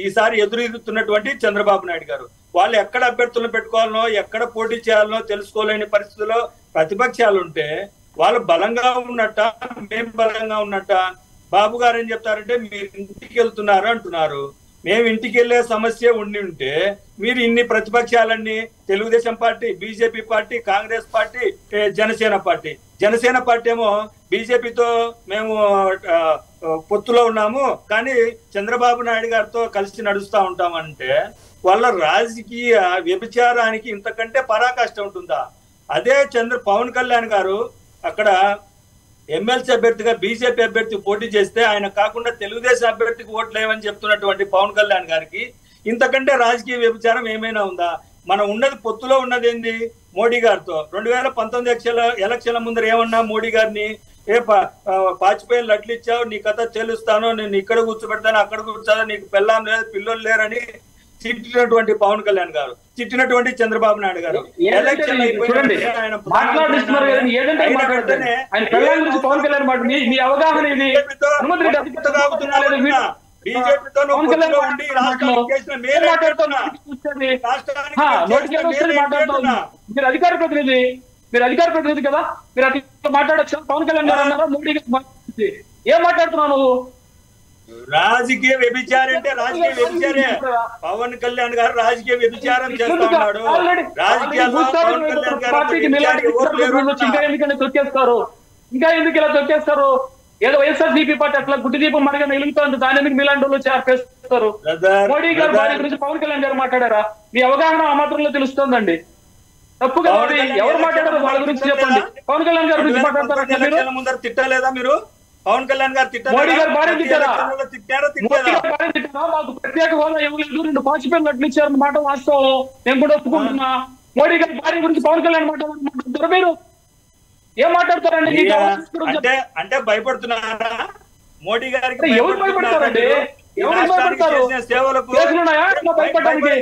ఈసారి ఎదురెదుతున్నటువంటి చంద్రబాబు నాయుడు గారు, వాళ్ళు ఎక్కడ అభ్యర్థులను పెట్టుకోవాలనో ఎక్కడ పోటీ చేయాలనో తెలుసుకోలేని పరిస్థితుల్లో ప్రతిపక్షాలు ఉంటే వాళ్ళు బలంగా ఉన్నట్ట, మేము బలంగా ఉన్నట్ట? బాబు గారు ఏం చెప్తారంటే మీరు ఇంటికి వెళ్తున్నారు అంటున్నారు. మేము ఇంటికి వెళ్లే సమస్య ఉండి ఉంటే మీరు ఇన్ని ప్రతిపక్షాలన్నీ Telugu Desam party, BJP party, Congress party, Janasena party ఏమో బీజేపీతో మేము పొత్తులో ఉన్నాము కానీ చంద్రబాబు నాయుడు గారితో కలిసి నడుస్తా ఉంటామంటే వాళ్ళ రాజకీయ వ్యభిచారానికి ఇంతకంటే పరాకాష్ట ఉంటుందా? అదే పవన్ కళ్యాణ్ గారు అక్కడ ఎమ్మెల్సీ అభ్యర్థిగా బీజేపీ అభ్యర్థి పోటీ చేస్తే ఆయన కాకుండా తెలుగుదేశం అభ్యర్థికి ఓట్లేమని చెప్తున్నటువంటి పవన్ కళ్యాణ్ గారికి ఇంతకంటే రాజకీయ వ్యభిచారం ఏమైనా ఉందా? మనం ఉన్నది పొత్తులో ఉన్నది ఏంది మోడీ గారితో. 2019 ఎలక్షన్ల ముందర ఏమన్నా మోడీ గారిని, పాచిపోయిన లడ్లు ఇచ్చావు, నీ కథ చెల్లుస్తాను, నేను ఇక్కడ కూర్చోబెడతాను, అక్కడ కూర్చోను, నీకు పెళ్ళాం లేదు, పిల్లలు లేరని తిట్టినటువంటి పవన్ కళ్యాణ్ గారు, తిట్టినటువంటి చంద్రబాబు నాయుడు గారు ఎలక్షన్ బీజేపీతో మీరు అధికార ప్రతినిధి కదా, మీరు అట్లా మాట్లాడచ్చు. పవన్ కళ్యాణ్ గారు అన్నారా, మోడీ ఏం మాట్లాడుతున్నావు నువ్వు? రాజకీయ వ్యభిచారం అంటే రాజకీయ వ్యభిచారే. పవన్ కళ్యాణ్ గారు రాజకీయ వ్యభిచారం చేస్తా ఉన్నాడు. రాజకీయాల్లో పవన్ కళ్యాణ్ గారు తొక్కేస్తారు. ఇంకా ఎందుకు ఇలా తొక్కేస్తారు? ఏదో వైఎస్ఆర్సీపీ పార్టీ అట్లా గుడ్డి దీపం మరిగా వెలుగుతుంది, దాని ఎందుకు మీలాంటి వాళ్ళు చేర్పేస్తారు? మోడీ గారు భార్య గురించి పవన్ కళ్యాణ్ గారు మాట్లాడారా? మీ అవగాహన ఆ మాత్రంలో తెలుస్తుందండి. తప్పుగా ఎవరు మాట్లాడారు వాళ్ళ గురించి చెప్పండి. పవన్ కళ్యాణ్ గారి గురించి మాట్లాడతారా? ముందర తిట్టలేదా మీరు? పవన్ కళ్యాణ్ గారు మోడీ గారు భార్య తిట్టారా? మాకు ప్రత్యేక హోదా ఇవ్వలేదు, 2 పాచిపోయిన లడ్లు ఇచ్చారన్న మాట వాస్తవం, నేను కూడా ఒప్పుకుంటున్నా. మోడీ గారి భార్య గురించి పవన్ కళ్యాణ్ మాట్లాడుతున్నారు, మీరు ఏం మాట్లాడతారండి? అంటే భయపడుతున్నారా మోడీ గారికి? ఎవరు భయపడతారండి? ఎవరు భయపడతారు? కేసులున్నాయా భయపడడానికి?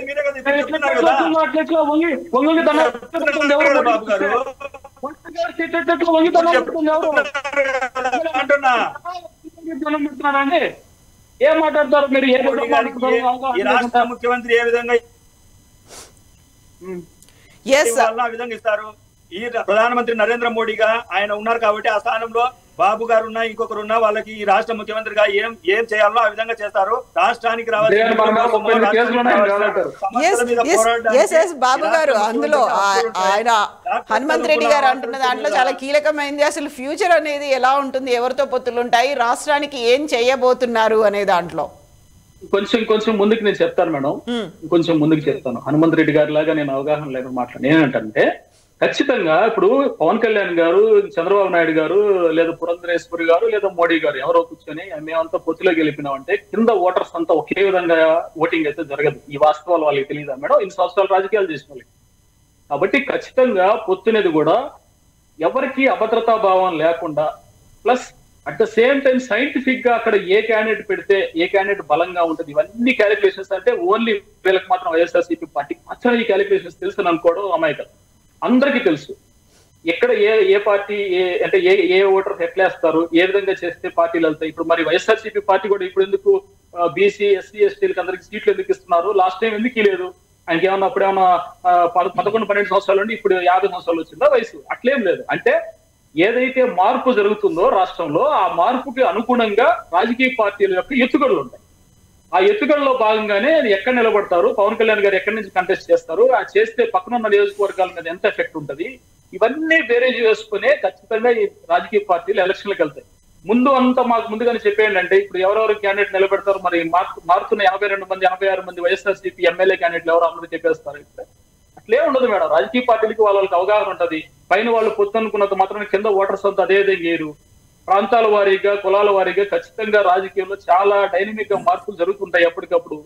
అండి ఏం మాట్లాడతారు మీరు? ఈ రాష్ట్ర ముఖ్యమంత్రి ఏ విధంగా ఆ విధంగా ఇస్తారు? ఈ ప్రధానమంత్రి నరేంద్ర మోడీగా ఆయన ఉన్నారు కాబట్టి ఆ స్థానంలో బాబు గారు ఉన్నా, ఇంకొకరు ఉన్నా, వాళ్ళకి ఈ రాష్ట్ర ముఖ్యమంత్రిగా ఏం చేయాలో ఆ విధంగా చేస్తారు. రాష్ట్రానికి రావాల్సిన బాబు గారు అందులో ఆయన హనుమంత్ రెడ్డి గారు అంటున్న దాంట్లో చాలా కీలకమైంది. అసలు ఫ్యూచర్ అనేది ఎలా ఉంటుంది, ఎవరితో పొత్తులు ఉంటాయి, రాష్ట్రానికి ఏం చేయబోతున్నారు అనే దాంట్లో కొంచెం ముందుకు నేను చెప్తాను మేడం, కొంచెం ముందుకు చెప్తాను. హనుమంత్ రెడ్డి గారి లాగా నేను అవగాహన లేకుండా మాట్లాడాను. ఏంటంటే ఖచ్చితంగా ఇప్పుడు పవన్ కళ్యాణ్ గారు, చంద్రబాబు నాయుడు గారు, లేదా పురంధరేశ్వరి గారు, లేదా మోడీ గారు ఎవరో కూర్చొని మేమంతా పొత్తులో గెలిపినామంటే కింద ఓటర్స్ అంతా ఒకే విధంగా ఓటింగ్ అయితే జరగదు. ఈ వాస్తవాలు వాళ్ళకి తెలియదా మేడం? 2 సంవత్సరాలు రాజకీయాలు చేసిన వాళ్ళకి. కాబట్టి ఖచ్చితంగా పొత్తునేది కూడా ఎవరికి అభద్రతా భావం లేకుండా, plus at the same time scientific గా అక్కడ ఏ క్యాండిడేట్ పెడితే ఏ క్యాండిడేట్ బలంగా ఉంటుంది, ఇవన్నీ క్యాలిక్యులేషన్స్ అంటే ఓన్లీ వీళ్ళకి మాత్రం వైఎస్ఆర్సీపీ పార్టీకి మాత్రం ఈ క్యాలిక్యులేషన్స్ తెలుసు అనుకోవడం అమాయకం. అందరికీ తెలుసు ఎక్కడ ఏ పార్టీ అంటే ఏ ఓటర్ ఎట్లేస్తారు, ఏ విధంగా చేస్తే పార్టీలు వెళ్తాయి. ఇప్పుడు మరి వైఎస్ఆర్సీపీ పార్టీ కూడా ఇప్పుడు ఎందుకు బీసీ, ఎస్సీ, ఎస్టీలకు అందరికి సీట్లు ఎందుకు ఇస్తున్నారు? లాస్ట్ టైం ఎందుకు లేదు? ఆయనకి ఏమన్నా అప్పుడేమన్నా 11-12 సంవత్సరాలు ఉండి ఇప్పుడు 50 సంవత్సరాలు వచ్చిందా వయసు? అట్లేం లేదు. అంటే ఏదైతే మార్పు జరుగుతుందో రాష్ట్రంలో ఆ మార్పుకి అనుగుణంగా రాజకీయ పార్టీల యొక్క ఎత్తుగడలు ఉంటాయి. ఆ ఎత్తుగడలో భాగంగానే ఎక్కడ నిలబడతారు, పవన్ కళ్యాణ్ గారు ఎక్కడి నుంచి కంటెస్ట్ చేస్తారు, ఆ చేస్తే పక్కన ఉన్న నియోజకవర్గాల మీద ఎంత ఎఫెక్ట్ ఉంటుంది, ఇవన్నీ బేరేజ్ చేసుకునే ఖచ్చితంగా ఈ రాజకీయ పార్టీలు ఎలక్షన్లకు వెళ్తాయి. ముందు అంతా మాకు ముందుగానే చెప్పేయండి అంటే ఇప్పుడు ఎవరెవరు క్యాండిడేట్ నిలబెడతారు, మరి మారుతున్న 82 మంది 86 మంది వైఎస్ఆర్సీపీ ఎమ్మెల్యే క్యాండిడేట్లు ఎవరు అందరూ చెప్పేస్తారు. అట్లే ఉండదు మేడం. రాజకీయ పార్టీలకి వాళ్ళకి అవగాహన ఉంటది. పైన వాళ్ళు పొత్తు అనుకున్నంత మాత్రమే కింద ఓటర్స్ అంతా అదే వేరు. ప్రాంతాల వారీగా, కులాల వారీగా ఖచ్చితంగా రాజకీయంలో చాలా డైనమిక్ గా మార్పులు జరుగుతుంటాయి ఎప్పటికప్పుడు.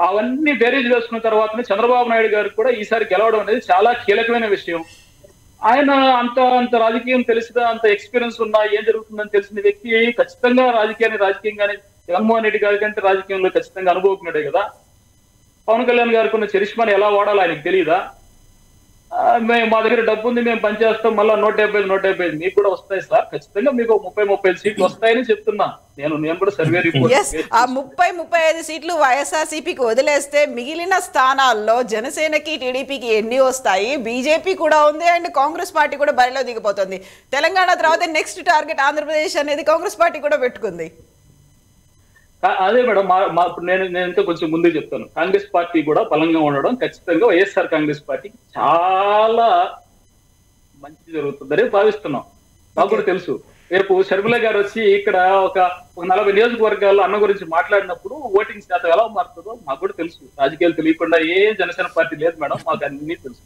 అవన్నీ బేరీజ్ వేసుకున్న తర్వాతనే చంద్రబాబు నాయుడు గారికి కూడా ఈసారి గెలవడం అనేది చాలా కీలకమైన విషయం. ఆయన అంత రాజకీయం తెలిసిన, అంత ఎక్స్పీరియన్స్ ఉన్నా, ఏం జరుగుతుందని తెలిసిన వ్యక్తి ఖచ్చితంగా రాజకీయంగానే జగన్మోహన్ రెడ్డి గారి కంటే రాజకీయంలో ఖచ్చితంగా అనుభవజ్ఞుడే కదా. పవన్ కళ్యాణ్ గారికి ఉన్న చరిష్మాని ఎలా వాడాలో ఆయనకు తెలియదా? మా దగ్గర డబ్బు ఉంది, మేము పనిచేస్తాం, మళ్ళీ 175 మీకు కూడా వస్తాయి సార్, ఖచ్చితంగా మీకు 30-35 సీట్లు వస్తాయని చెప్తున్నా. నేను కూడా సర్వే రిపోర్ట్ ఆ 30-35 సీట్లు వైఎస్ఆర్సీపీకి వదిలేస్తే మిగిలిన స్థానాల్లో జనసేనకి, టీడీపీకి ఎన్ని వస్తాయి? బీజేపీ కూడా ఉంది అండ్ కాంగ్రెస్ పార్టీ కూడా బరిలో దిగిపోతుంది. తెలంగాణ తర్వాత నెక్స్ట్ టార్గెట్ ఆంధ్రప్రదేశ్ అనేది కాంగ్రెస్ పార్టీ కూడా పెట్టుకుంది. అదే మేడం, నేను ఇంకా కొంచెం ముందుకు చెప్తాను. కాంగ్రెస్ పార్టీ కూడా బలంగా ఉండడం ఖచ్చితంగా వైఎస్ఆర్ కాంగ్రెస్ పార్టీకి చాలా మంచి జరుగుతుందని భావిస్తున్నాం. మాకు కూడా తెలుసు. రేపు షర్మిల గారు వచ్చి ఇక్కడ ఒక 40 నియోజకవర్గాల్లో అన్న గురించి మాట్లాడినప్పుడు ఓటింగ్ శాతం ఎలా మారుతుందో మాకు కూడా తెలుసు. రాజకీయాలు తెలియకుండా ఏ జనసేన పార్టీ లేదు మేడం, మాకు అన్ని తెలుసు.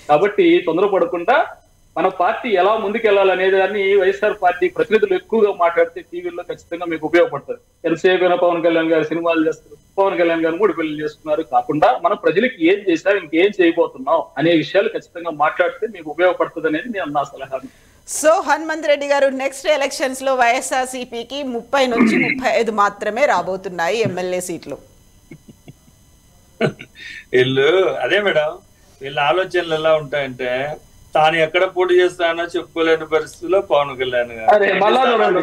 కాబట్టి తొందరపడకుండా మన పార్టీ ఎలా ముందుకెళ్లాలనేది దాన్ని వైఎస్ఆర్ పార్టీ ప్రతినిధులు ఎక్కువగా మాట్లాడితే టీవీలో ఖచ్చితంగా మీకు ఉపయోగపడుతుంది. ఎంతసేపైనా పవన్ కళ్యాణ్ గారు సినిమాలు చేస్తారు, పవన్ కళ్యాణ్ గారు 3 పెళ్లి చేస్తున్నారు కాకుండా మనం ప్రజలకు ఏం చేశాం, ఇంకేం చేయబోతున్నాం అనే విషయాలు ఖచ్చితంగా మాట్లాడితే మీకు ఉపయోగపడుతుంది అనేది నేను నా సలహా. సో హనుమంత్ రెడ్డి గారు, నెక్స్ట్ ఎలక్షన్స్ లో వైఎస్ఆర్సీపీకి 30 నుంచి 35 మాత్రమే రాబోతున్నాయి ఎమ్మెల్యే సీట్లు. వీళ్ళు అదే మేడం, వీళ్ళ ఆలోచనలు ఎలా ఉంటాయంటే తాను ఎక్కడ పోటీ చేస్తానో చెప్పుకోలేని పరిస్థితిలో పవన్ కళ్యాణ్ గారు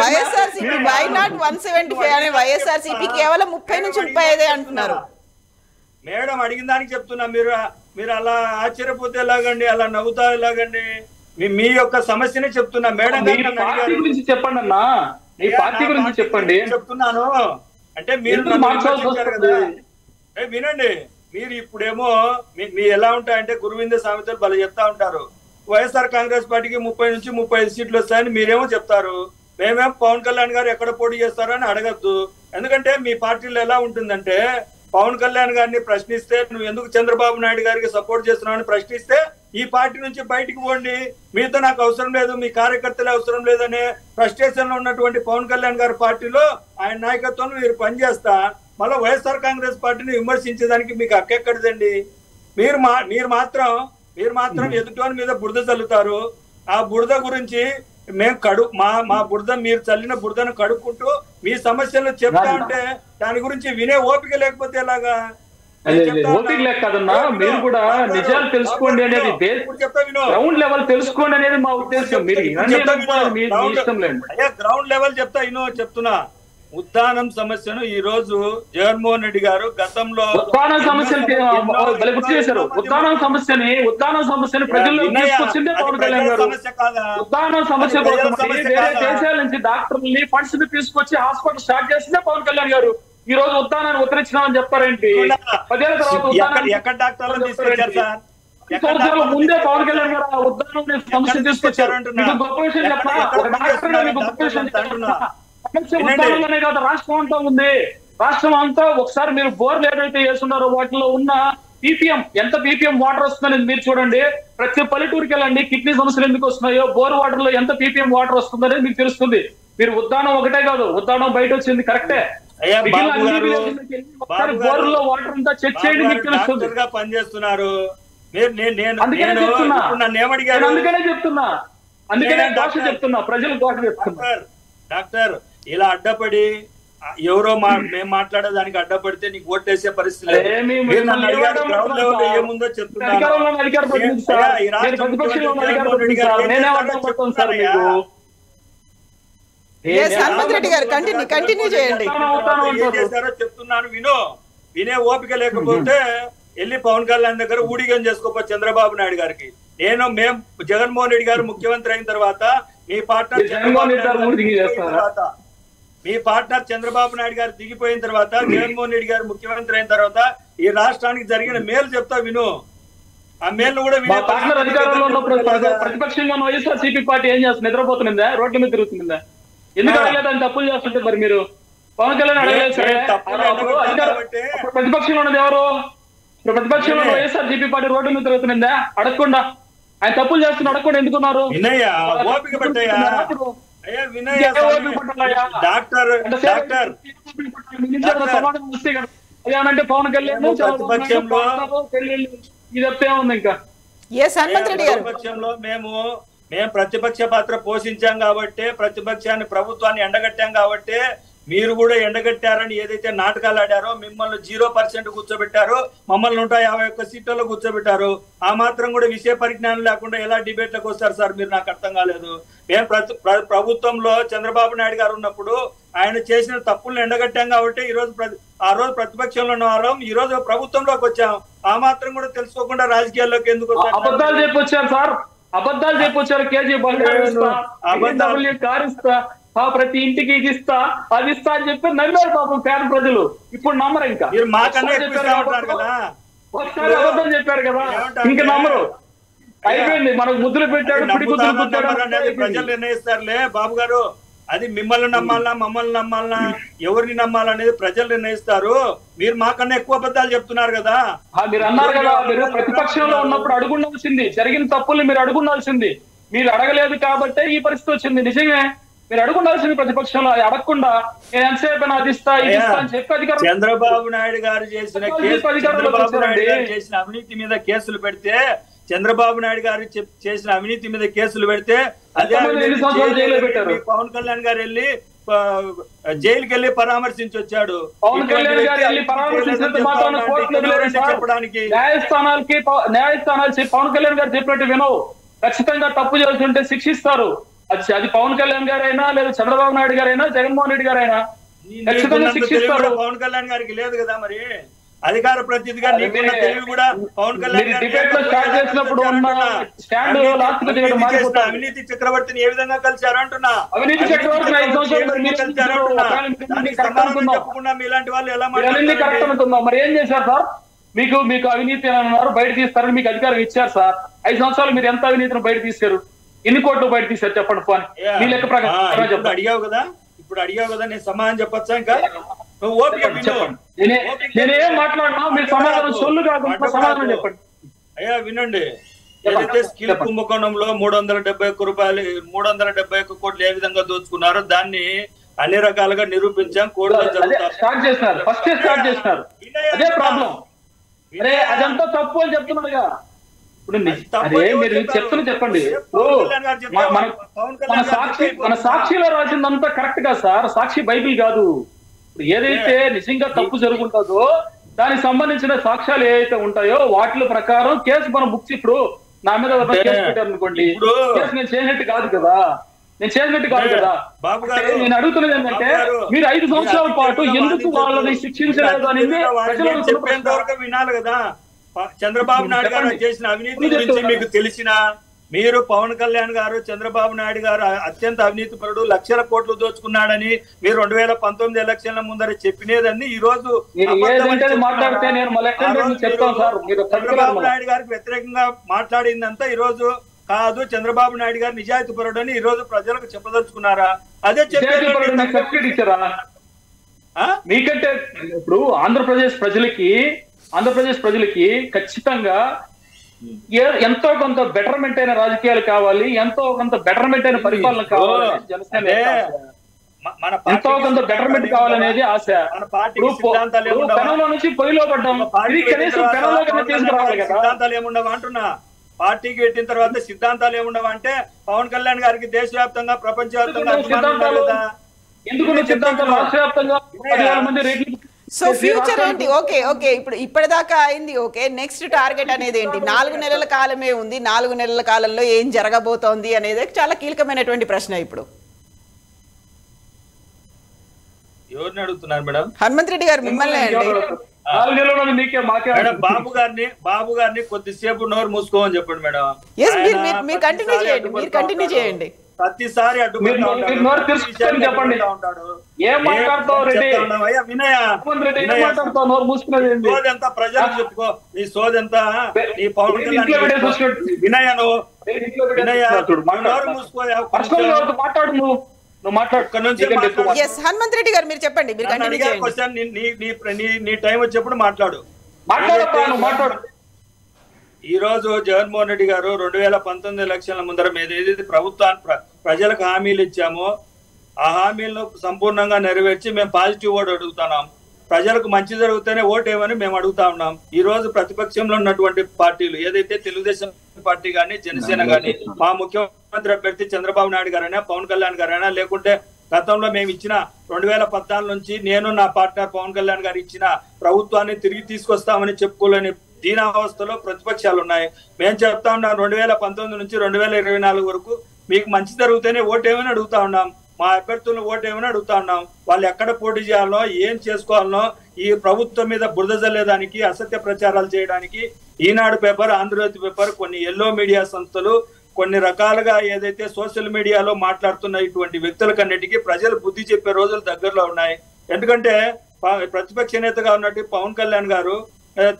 వైఎస్ఆర్సీపీ వై నాట్ 175 అనే వైఎస్ఆర్సీపీ కేవలం 30 నుంచి 35 అంటున్నారు. మేడం అడిగిన దానికి చెప్తున్నా, మీరు అలా ఆశ్చర్యపోతే ఎలాగండి, అలా నవ్వుతా ఎలాగండి? మీ యొక్క సమస్యనే చెప్తున్నా మేడం. గురించి చెప్పండి అన్నా, మీ పార్టీ గురించి చెప్పండి చెప్తున్నాను. అంటే మీరు కదా, వినండి. మీరు ఇప్పుడేమో మీ ఎలా ఉంటాయంటే గురువింద సామెతలు భలే చెప్తా ఉంటారు. వైఎస్ఆర్ కాంగ్రెస్ పార్టీకి 30 నుంచి 35 సీట్లు వస్తాయని మీరేమో చెప్తారు. మేమేమో పవన్ కళ్యాణ్ గారు ఎక్కడ పోటీ చేస్తారో అని అడగద్దు. ఎందుకంటే మీ పార్టీలో ఎలా ఉంటుందంటే పవన్ కళ్యాణ్ గారిని ప్రశ్నిస్తే నువ్వు ఎందుకు చంద్రబాబు నాయుడు గారికి సపోర్ట్ చేస్తున్నావు అని ప్రశ్నిస్తే ఈ పార్టీ నుంచి బయటికి పోండి, మీతో నాకు అవసరం లేదు, మీ కార్యకర్తలే అవసరం లేదనే ఫ్రస్ట్రేషన్ లో ఉన్నటువంటి పవన్ కళ్యాణ్ గారి పార్టీలో ఆయన నాయకత్వంలో మీరు పనిచేస్తా మళ్ళీ వైఎస్ఆర్ కాంగ్రెస్ పార్టీని విమర్శించేదానికి మీకు హక్కెక్కడిదండి? మీరు మాత్రం ఎదుటోని మీద బురద చల్లుతారు. ఆ బురద గురించి మేము మా బురద, మీరు చల్లిన బురదను కడుక్కుంటూ మీ సమస్యలు చెప్తా ఉంటే దాని గురించి వినే ఓపిక లేకపోతే ఎలాగా? ఓపిక లేక కదన్నా, మీరు కూడా నిజాలు తెలుసుకోండి అనేది, గ్రౌండ్ లెవెల్ తెలుసుకోండి అనేది మా ఉద్దేశం. మీరు ఇష్టం లేదు. గ్రౌండ్ లెవెల్ చెప్తున్నా. ఉద్దానం సమస్యను ఈ రోజు జగన్మోహన్ రెడ్డి గారు గతంలో ఉద్దానం సమస్యని ప్రజల్లో తీసుకొచ్చిందే పవన్ కళ్యాణ్ గారు. ఉద్దానం సమస్య కోసం వేరే దేశాల నుంచి డాక్టర్ని ఫండ్స్ ని తీసుకొచ్చి హాస్పిటల్ స్టార్ట్ చేసిందే పవన్ కళ్యాణ్ గారు. ఈ రోజు ఉద్దానాన్ని ఉత్తరించినామని చెప్పారేంటి? 10 ఏళ్ల తర్వాత సంవత్సరాల ముందే పవన్ కళ్యాణ్ గారు ఉద్దానం సమస్య తీసుకొచ్చారు. మీకు గొప్ప విషయం చెప్పాలి, ఒక డాక్టర్ మీకు గొప్ప విషయం ఉద్దానంలోనే కాదు రాష్ట్రం అంతా ఉంది. రాష్ట్రం అంతా ఒకసారి మీరు బోర్లు ఏదైతే వేస్తున్నారో వాటిలో ఉన్న పీపీఎం, ఎంత పీపీఎం వాటర్ వస్తుందని మీరు చూడండి. ప్రతి పల్లెటూరుకి వెళ్ళండి, కిడ్నీ సమస్యలు ఎందుకు వస్తున్నాయో, బోర్ వాటర్ లో ఎంత పీపీఎం వాటర్ వస్తుందనేది మీకు తెలుస్తుంది. మీరు ఉద్దానం ఒకటే కాదు, ఉద్దానం బయట వచ్చింది కరెక్టే, బోర్లో వాటర్ అంతా చెక్ చేయండి, మీకు తెలుస్తుంది. పనిచేస్తున్నారు. అందుకనే చెప్తున్నా ప్రజలు భాష చెప్తున్నా. డాక్టర్ ఇలా అడ్డపడి ఎవరో మేము మాట్లాడేదానికి అడ్డపడితే నీకు ఓట్లేసే పరిస్థితి ఏముందో చెప్తున్నా. చెప్తున్నాను వినే ఓపిక లేకపోతే వెళ్ళి పవన్ కళ్యాణ్ దగ్గర ఊడిగం చేసుకోపో చంద్రబాబు నాయుడు గారికి. మేము జగన్మోహన్ రెడ్డి గారు ముఖ్యమంత్రి అయిన తర్వాత మీ పార్ట్నర్ చంద్రబాబు నాయుడు గారు దిగిపోయిన తర్వాత జగన్మోహన్ రెడ్డి గారు ముఖ్యమంత్రి అయిన తర్వాత ఈ రాష్ట్రానికి జరిగిన మేలు చెప్తా విను. ఆ మేలు కూడా అధికారంలో ఉన్న ప్రతిపక్షంగా ఉన్న వైఎస్ఆర్సీపీ పార్టీ ఏం చేస్తుంది? నిద్రపోతుందా, రోడ్ల మీద తిరుగుతుందా? ఎందుకు అడగలేదు? అని తప్పులు చేస్తుంటే మరి మీరు పవన్ కళ్యాణ్ అడగలేదు. ప్రతిపక్షంలో ఉన్నది ఎవరు? ప్రతిపక్షంలో వైఎస్ఆర్సీపీ పార్టీ రోడ్డు మీద తిరుగుతుందా? అడగకుండా ఆయన తప్పులు చేస్తున్న అడగకుండా ఎందుకున్నారు? అంటే పవన్ కళ్యాణ్ ఇది చెప్తే ఉంది. ఇంకా ప్రతిపక్షంలో మేము ప్రతిపక్ష పాత్ర పోషించాం కాబట్టి, ప్రతిపక్షాన్ని ప్రభుత్వాన్ని ఎండగట్టాం కాబట్టి మీరు కూడా ఎండగట్టారని ఏదైతే నాటకాలు ఆడారో, మిమ్మల్ని 0% కూర్చోబెట్టారో, మమ్మల్ని 151 సీట్లలో కూర్చోబెట్టారు. ఆ మాత్రం కూడా విషయ పరిజ్ఞానం లేకుండా ఎలా డిబేట్లకు వస్తారు సార్ మీరు? నాకు అర్థం కాలేదు. మేము ప్రభుత్వంలో చంద్రబాబు నాయుడు గారు ఉన్నప్పుడు ఆయన చేసిన తప్పులను ఎండగట్టాం కాబట్టి ఆ రోజు ప్రతిపక్షంలో ఉన్నవారు, ఈ రోజు ప్రభుత్వంలోకి వచ్చాం. ఆ మాత్రం కూడా తెలుసుకోకుండా రాజకీయాల్లోకి ఎందుకు అబద్ధాలు చెప్పొచ్చారు సార్? అబద్ధాలు చెప్పొచ్చారు. కేజీ కారు ఇస్తా, ప్రతి ఇంటికి ఇది ఇస్తా, అది ఇస్తా అని చెప్పి నమ్మారు పాపం పేద ప్రజలు. ఇప్పుడు నమ్మరు. ఇంకా ఒకసారి అబద్ధం చెప్పారు కదా, ఇంకా నమ్మరు. అయిపోయింది. మనకు ముద్దులు పెట్టాడు, ప్రజలు నిర్ణయిస్తారులే బాబు గారు. అది మిమ్మల్ని నమ్మాలనా మమ్మల్ని నమ్మాలనా ఎవరిని నమ్మాలనేది ప్రజలు నిర్ణయిస్తారు. మీరు మాకన్నా ఎక్కువ అబద్ధాలు చెప్తున్నారు కదా. మీరు అన్నారు కదా, మీరు ప్రతిపక్షంలో ఉన్నప్పుడు అడుగుండాల్సింది, జరిగిన తప్పుల్ని మీరు అడుగుండాల్సింది. మీరు అడగలేదు కాబట్టి ఈ పరిస్థితి వచ్చింది. నిజమే, మీరు అడుగుండాల్సింది ప్రతిపక్షంలో. అడగకుండా నేను ఎంతసేపు అది ఇస్తా అని చెప్పి అధికారం చంద్రబాబు నాయుడు గారు చేసిన అవినీతి మీద కేసులు పెడితే, చంద్రబాబు నాయుడు గారు చేసిన అవినీతి మీద కేసులు పెడితే అదే పవన్ కళ్యాణ్ గారు వెళ్ళి జైలుకి వెళ్ళి పరామర్శించి వచ్చాడు. పవన్ కళ్యాణ్ గారు వెళ్ళి పరామర్శించినంత మాత్రాన చెప్పడానికి న్యాయస్థానాలు పవన్ కళ్యాణ్ గారు చెప్పినట్టు వినవు. ఖచ్చితంగా తప్పు చేస్తుంటే శిక్షిస్తారు. అది పవన్ కళ్యాణ్ గారైనా లేదా చంద్రబాబు నాయుడు గారైనా జగన్మోహన్ రెడ్డి గారైనా ఖచ్చితంగా శిక్షిస్తారు. పవన్ కళ్యాణ్ గారికి లేదు కదా, మరి అధికార ప్రతినిధిగా నీకున్న తెలివి కూడా పవన్ కళ్యాణ్ అవినీతి చక్రవర్తిని ఏ విధంగా కలిశారు అంటున్నా. అవినీతి చక్రవర్తిని చెప్పకుండా మీలాంటి వాళ్ళు ఎలా మాట్లాడుతున్నారు? మరి ఏం చేశారు సార్? మీకు అవినీతి అన్నారు, బయట తీస్తారని మీకు అధికారం ఇచ్చారు సార్. 5 సంవత్సరాలు మీరు ఎంత అవినీతిని బయట తీశారు? ఎన్ని కోట్లు బయట తీశారు చెప్పండి. పోనీ మీ లెక్క ప్రకారం అడిగావు కదా, ఇప్పుడు అడిగావు కదా, నేను సమాధానం చెప్పచ్చా? ఇంకా నేనేం మాట్లాడినా మీరు సమాధానం సొల్లు కాకుండా సమాధానం చెప్పండి. అయ్యా వినండి, ఏదైతే స్కిల్ కుంభకోణంలో 371 కోట్లు ఏ విధంగా దోచుకున్నారో దాన్ని అన్ని రకాలుగా నిరూపించాం. కోర్టులో స్టార్ట్ చేస్తున్నారు, ఫస్ట్ స్టార్ట్ చేస్తున్నారు. అదే ప్రాబ్లం. అరే అదంతా తప్పు అని చెప్తున్నారుగా. ఇప్పుడు అదే మీరు చెప్తున్నా చెప్పండి. మన సాక్షిలో రాసిందంతా కరెక్ట్ గా సార్. సాక్షి బైబిల్ కాదు. ఇప్పుడు ఏదైతే నిజంగా తప్పు జరుగుతుందో దానికి సంబంధించిన సాక్ష్యాలు ఏవైతే ఉంటాయో వాటి ప్రకారం కేసు మనం బుక్. ఇప్పుడు నా మీద కేసు పెట్టారు అనుకోండి, కేసు నేను చేసినట్టు కాదు కదా. నేను అడుగుతున్నది ఏంటంటే మీరు 5 సంవత్సరాల పాటు ఎందుకు వాళ్ళని శిక్షించలేదు అనేది వినాలి కదా. చంద్రబాబు నాయుడు గారు చేసిన అవినీతి గురించి మీకు తెలిసిన, మీరు పవన్ కళ్యాణ్ గారు చంద్రబాబు నాయుడు గారు అత్యంత అవినీతి పరుడు, లక్షల కోట్లు దోచుకున్నాడని మీరు 2019 ఎలక్షన్ల ముందర చెప్పినదని ఈ రోజు చంద్రబాబు నాయుడు గారికి వ్యతిరేకంగా మాట్లాడిందంతా ఈ రోజు కాదు, చంద్రబాబు నాయుడు గారు నిజాయితీ పరుడు అని ఈ రోజు ప్రజలకు చెప్పదలుచుకున్నారా? అదే చెప్పారా? మీకంటే ఇప్పుడు ఆంధ్రప్రదేశ్ ప్రజలకి ఖచ్చితంగా ఎంతో కొంత బెటర్మెంట్ అయిన రాజకీయాలు కావాలి, ఎంతో కొంత బెటర్మెంట్ అయిన పరిపాలన కావాలి. జనసేన ఎంతో కొంత బెటర్మెంట్ కావాలనేది ఆశ. పెనంలో నుంచి పొయ్యిలో పడ్డాం, కనీసం పెనంలో తీసుకురావాలి కదా. సిద్ధాంతాలు ఏముండవు అంటున్నా. పార్టీకి పెట్టిన తర్వాత సిద్ధాంతాలు ఏముండవు అంటే పవన్ కళ్యాణ్ గారికి దేశవ్యాప్తంగా ప్రపంచవ్యాప్తంగా ఎందుకు సిద్ధాంతం రాష్ట్ర వ్యాప్తంగా 10,000 మంది రేట్లు. సో ఫ్యూచర్ ఏంటి? ఓకే ఇప్పుడు ఇప్పటిదాకా అయింది. ఓకే, నెక్స్ట్ టార్గెట్ అనేది ఏంటి? 4 నెలల కాలమే ఉంది. 4 నెలల కాలంలో ఏం జరగబోతోంది అనేది చాలా కీలకమైనటువంటి ప్రశ్న. ఇప్పుడు ఎవరిని అడుగుతున్నారు మేడం? హనుమంత్ రెడ్డి గారు మిమ్మల్ని అండి. బాబు గారిని కొద్దిసేపు నోరు మూసుకోమని చెప్పండి మేడం. మీరు కంటిన్యూ చేయండి. ప్రతిసారి చెప్పండి ఏం మాట్లాడుతావు రెడ్డి? సోదెంత ప్రజలకు చెప్పుకో, నీ సోదెంత నీ పవన్ కళ్యాణ్ వినయ నువ్వు మాట్లాడు. హనుమంత్ రెడ్డి గారు మీరు చెప్పండి. నీ టైం వచ్చేప్పుడు మాట్లాడు. ఈ రోజు జగన్మోహన్ రెడ్డి గారు 2019 ఎలక్షన్ల ముందర మీద ఏదైతే ప్రభుత్వాన్ని ప్రజలకు హామీలు ఇచ్చామో ఆ హామీలను సంపూర్ణంగా నెరవేర్చి మేము పాజిటివ్ ఓటు అడుగుతున్నాం. ప్రజలకు మంచి జరిగితేనే ఓటేమని మేము అడుగుతా ఉన్నాం. ఈ రోజు ప్రతిపక్షంలో ఉన్నటువంటి పార్టీలు ఏదైతే తెలుగుదేశం పార్టీ కానీ జనసేన కానీ మా ముఖ్యమంత్రి అభ్యర్థి చంద్రబాబు నాయుడు గారైనా పవన్ కళ్యాణ్ గారైనా లేకుంటే గతంలో మేము ఇచ్చిన 2014 నుంచి నేను నా పార్ట్నర్ పవన్ కళ్యాణ్ గారు ఇచ్చిన ప్రభుత్వాన్ని తిరిగి తీసుకొస్తామని చెప్పుకోలేని దీనావస్థలో ప్రతిపక్షాలు ఉన్నాయి. మేము చెప్తా ఉన్నాం 2019 నుంచి 2024 వరకు మీకు మంచి జరిగితేనే ఓటేమని అడుగుతా ఉన్నాం. మా అభ్యర్థులను ఓటేమని అడుగుతా ఉన్నాం. వాళ్ళు ఎక్కడ పోటీ చేయాలనో ఏం చేసుకోవాలనో ఈ ప్రభుత్వం మీద బురద జల్లేదానికి అసత్య ప్రచారాలు చేయడానికి ఈనాడు పేపర్, ఆంధ్రజ్యోతి పేపర్, కొన్ని ఎల్లో మీడియా సంస్థలు కొన్ని రకాలుగా ఏదైతే సోషల్ మీడియాలో మాట్లాడుతున్న ఇటువంటి వ్యక్తులకన్నిటికీ ప్రజలు బుద్ధి చెప్పే రోజులు దగ్గరలో ఉన్నాయి. ఎందుకంటే ప్రతిపక్ష నేతగా ఉన్నట్టు పవన్ కళ్యాణ్ గారు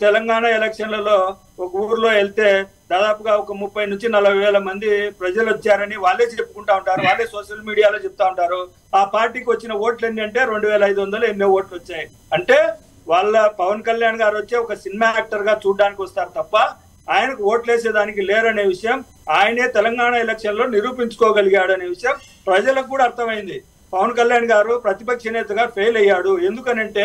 తెలంగాణ ఎలక్షన్లలో ఒక ఊర్లో వెళ్తే దాదాపుగా ఒక 30 నుంచి 40 వేల మంది ప్రజలు వచ్చారని వాళ్ళే చెప్పుకుంటా ఉంటారు, వాళ్ళే సోషల్ మీడియాలో చెప్తా ఉంటారు. ఆ పార్టీకి వచ్చిన ఓట్లు ఎన్ని అంటే 2500 ఎన్నో ఓట్లు వచ్చాయి. అంటే వాళ్ళ పవన్ కళ్యాణ్ గారు వచ్చి ఒక సినిమా యాక్టర్ గా చూడడానికి వస్తారు తప్ప ఆయనకు ఓట్లేసేదానికి లేరనే విషయం ఆయనే తెలంగాణ ఎలక్షన్ లో నిరూపించుకోగలిగాడనే విషయం ప్రజలకు కూడా అర్థమైంది. పవన్ కళ్యాణ్ గారు ప్రతిపక్ష నేతగా ఫెయిల్ అయ్యాడు. ఎందుకనంటే